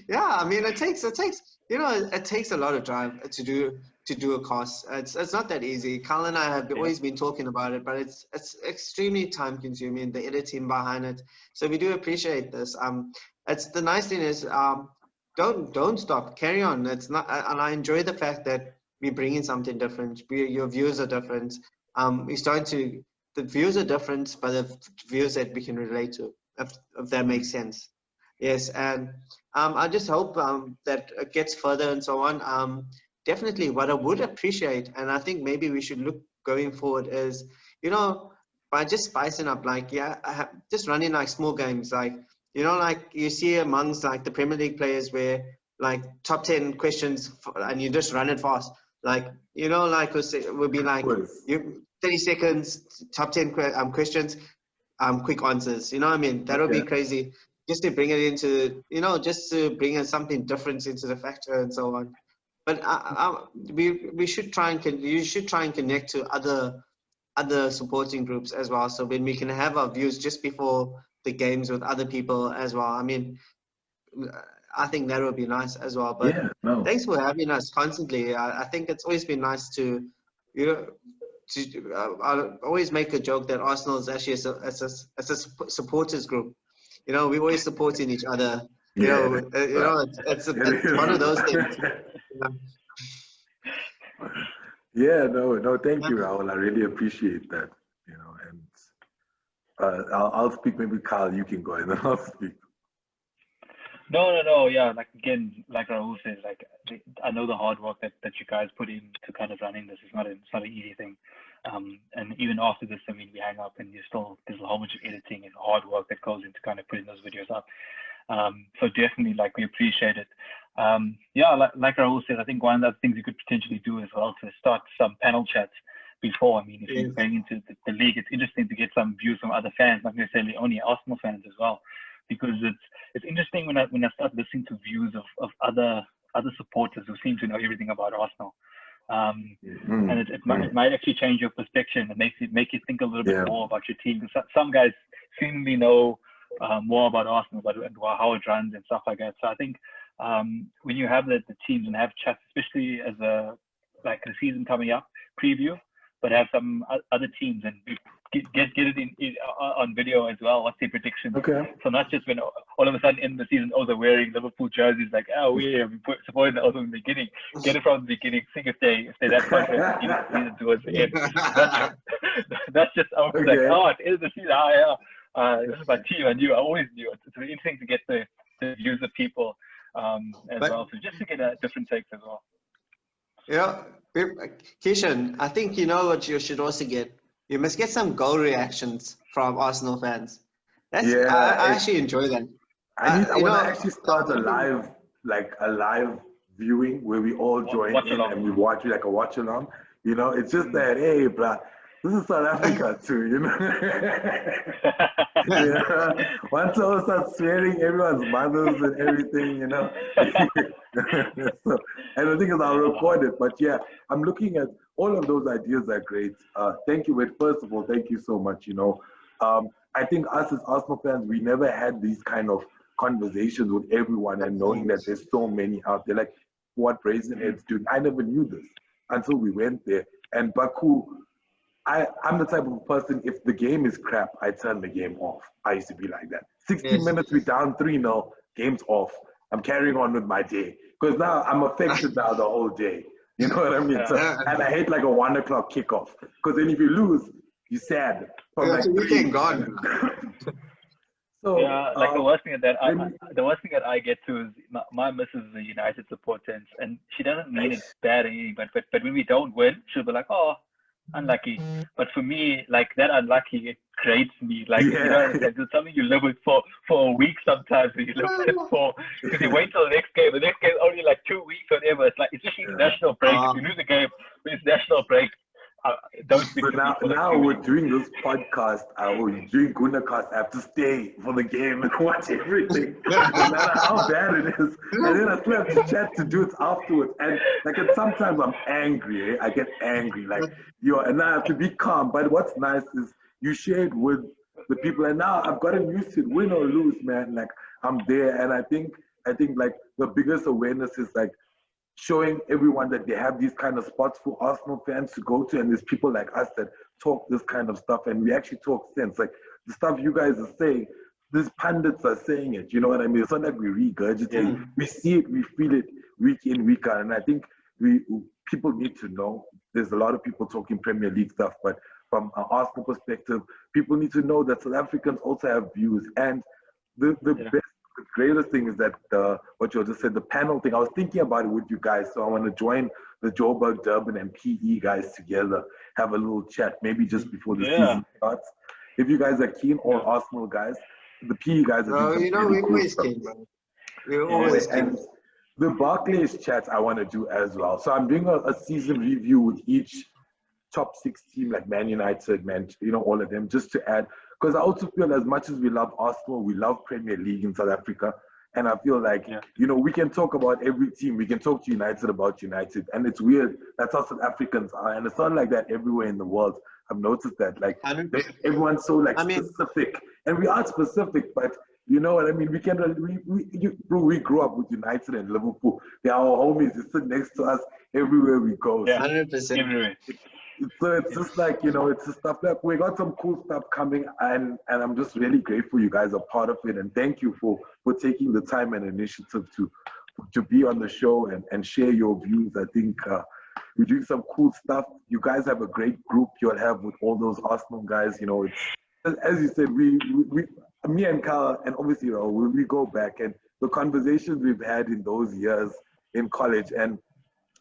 S3: Yeah, it takes a lot of drive to do a cast. It's not that easy. Carl and I have always been talking about it, but it's extremely time consuming, the editing behind it. So we do appreciate this. It's the nice thing is don't stop, carry on. It's not, and I enjoy the fact that we're bringing something different. Your views are different. The views are different, but the views that we can relate to, if that makes sense. Yes, and I just hope that it gets further and so on. Definitely, what I would appreciate, and I think maybe we should look going forward is, by just spicing up, just running like small games, like you see amongst like the Premier League players where like top 10 questions and you just run it fast. Would be like 30 seconds, top 10 questions, quick answers. You know what I mean? That would be crazy. Just to bring it into, just to bring in something different into the factor and so on. But we should try and you should try and connect to other other supporting groups as well. So when we can have our views just before the games with other people as well. I mean, I think that would be nice as well. But
S1: Yeah, no.
S3: thanks for having us constantly. I think it's always been nice to, you know, I always make a joke that Arsenal is actually a supporters group. You know, we're always supporting each other. You
S1: Yeah,
S3: know, it's one of those things.
S1: Yeah, no, thank you, Raoul. I really appreciate that. You know, and I'll speak. Maybe Carl, you can go, and then I'll speak.
S2: No. Yeah, like again, like Raoul says, like I know the hard work that you guys put into kind of running this. It's not an easy thing. And even after this, I mean, we hang up and there's a whole bunch of editing and hard work that goes into kind of putting those videos up. So definitely, like, we appreciate it. Yeah, like Raoul said, I think one of the things you could potentially do as well to start some panel chats before. I mean, if you're going into the league, it's interesting to get some views from other fans, not necessarily only Arsenal fans as well, because it's interesting when I start listening to views of other supporters who seem to know everything about Arsenal. And it might actually change your perspective and make you think a little bit more about your team. Because some guys seemingly know more about Arsenal, and how it runs and stuff like that. So I think when you have the teams and have chats, especially as the season coming up preview, but have some other teams and get it in on video as well. What's their predictions?
S1: Okay.
S2: So not just when all of a sudden in the season, they're wearing Liverpool jerseys, like, we have supported the from the beginning. Get it from the beginning. See if they're that confident at the beginning of the season towards the end. That's just like, it is the season. This is my team. I always knew it. It's really interesting to get the views of people as well. So just to get different takes as well.
S3: Yeah, Kishan, I think you know what you should also get. You must get some goal reactions from Arsenal fans. I actually enjoy that.
S1: I want to actually start a live viewing where we all join in and we watch like a watch along. You know, it's just that, hey, bro, this is South Africa too, you know. Once I start swearing everyone's mothers and everything, you know. So, and the thing is, I'll record it. But yeah, I'm looking at all of those ideas are great. Thank you, Wade. First of all, thank you so much. You know, I think us as Arsenal fans, we never had these kind of conversations with everyone, and knowing that there's so many out there. Like what Brazenheads do, I never knew this until we went there. And Baku, I'm the type of person, if the game is crap, I turn the game off. I used to be like that. 60 minutes, we down 3-0, game's off. I'm carrying on with my day. Because now I'm affected now the whole day. You know what I mean? So, and I hate like a 1 o'clock kickoff. Because then if you lose, you're sad. From like
S3: weekend gone.
S2: So the worst thing that I get to is my missus is a United supporter, and she doesn't mean it bad or anything, but when we don't win, she'll be like, oh, unlucky. But for me, like that unlucky, it creates me. Like, you know, it's something you live with for a week sometimes, or you live with it for, because you wait till the next game. The next game is only like 2 weeks or whatever. It's like, especially international break. If you lose a game with international break, don't speak to
S1: now, now we're doing this podcast, or doing Gooner cast, I have to stay for the game and watch everything, no matter how bad it is. And then I still have to chat to do it afterwards. And like, sometimes I'm angry. I get angry, like, and I have to be calm. But what's nice is you share it with the people, and now I've gotten used to it, win or lose, man. Like, I'm there, and I think like the biggest awareness is like showing everyone that they have these kind of spots for Arsenal fans to go to, and there's people like us that talk this kind of stuff, and we actually talk sense. Like the stuff you guys are saying, these pundits are saying it, you know what I mean? It's not like we regurgitate. We see it, we feel it week in, week out, and I think people need to know. There's a lot of people talking Premier League stuff, but from an Arsenal perspective, people need to know that South Africans also have views, and the greatest thing is that what you just said, the panel thing. I was thinking about it with you guys, so I want to join the Joburg, Durban, and PE guys together, have a little chat, maybe just before the season starts. If you guys are keen, all Arsenal guys, the PE guys are doing some really cool
S3: always
S1: stuff.
S3: keen, man. We're always keen.
S1: And the Barclays chats I want to do as well. So I'm doing a season review with each top 6 team, like Man United, all of them, just to add. Because I also feel as much as we love Arsenal, we love Premier League in South Africa. And I feel like, you know, we can talk about every team. We can talk to United about United. And it's weird. That's how South Africans are. And it's not like that everywhere in the world. I've noticed that. Like, everyone's so, like, specific. And we are specific, but you know what I mean? We grew up with United and Liverpool. They're our homies. They sit next to us everywhere we go.
S2: Yeah,
S3: 100%.
S2: Everywhere.
S1: So it's just like, you know, it's just stuff like we got some cool stuff coming, and I'm just really grateful you guys are part of it, and thank you for taking the time and initiative to be on the show and share your views. I think we're doing some cool stuff. You guys have a great group you'll have with all those Arsenal guys. You know, it's as you said, we me and Carl, and obviously Raoul, we go back and the conversations we've had in those years in college, and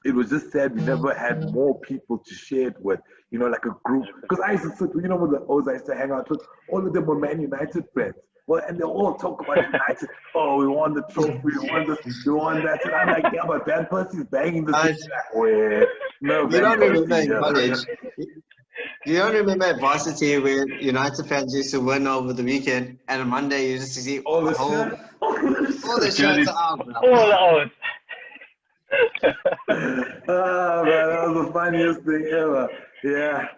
S1: it was just sad we never had more people to share it with, you know, like a group. Because I used to sit, you know, with the O's I used to hang out with, all of them were Man United friends. Well, and they all talk about United. Oh, we won the trophy, we won this, we won that. And I'm like, yeah, but Van Persie's banging this. Where no,
S3: you don't remember in college. You don't remember at varsity where United fans used to win over the weekend, and on Monday you used to see all the shirts are out.
S2: All the O's.
S1: Ah, man, that was the funniest thing ever. Yeah,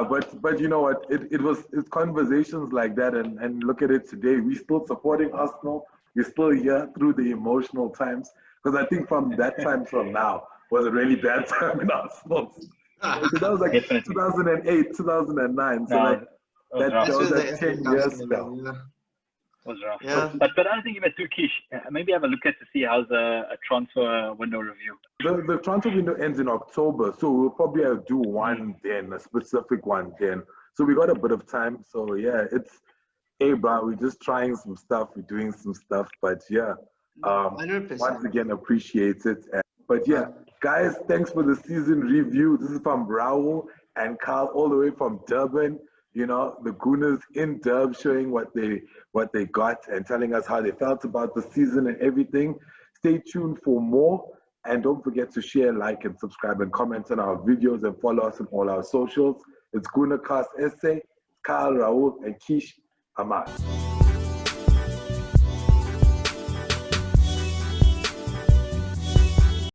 S1: but you know what? It's conversations like that, and look at it today. We're still supporting Arsenal. We're still here through the emotional times, because I think from that time from now was a really bad time in Arsenal. So that was like 2008, 2009. So like that was like 10 years now.
S2: Was rough.
S3: Yeah.
S2: But I don't think you were too quiche. Maybe have a look at to see how's a transfer window review.
S1: The transfer window ends in October, so we'll probably do one then, a specific one then. So we got a bit of time. So yeah, bro, we're just trying some stuff, we're doing some stuff, but yeah,
S3: 100%.
S1: once again appreciate it. But yeah, guys, thanks for the season review. This is from Raoul and Carl, all the way from Durban. You know, the Gooners in Durban, showing what they got and telling us how they felt about the season and everything. Stay tuned for more, and don't forget to share, like, and subscribe and comment on our videos and follow us on all our socials. It's Gooner Cast SA, Carl, Raoul, and Kish. I'm out.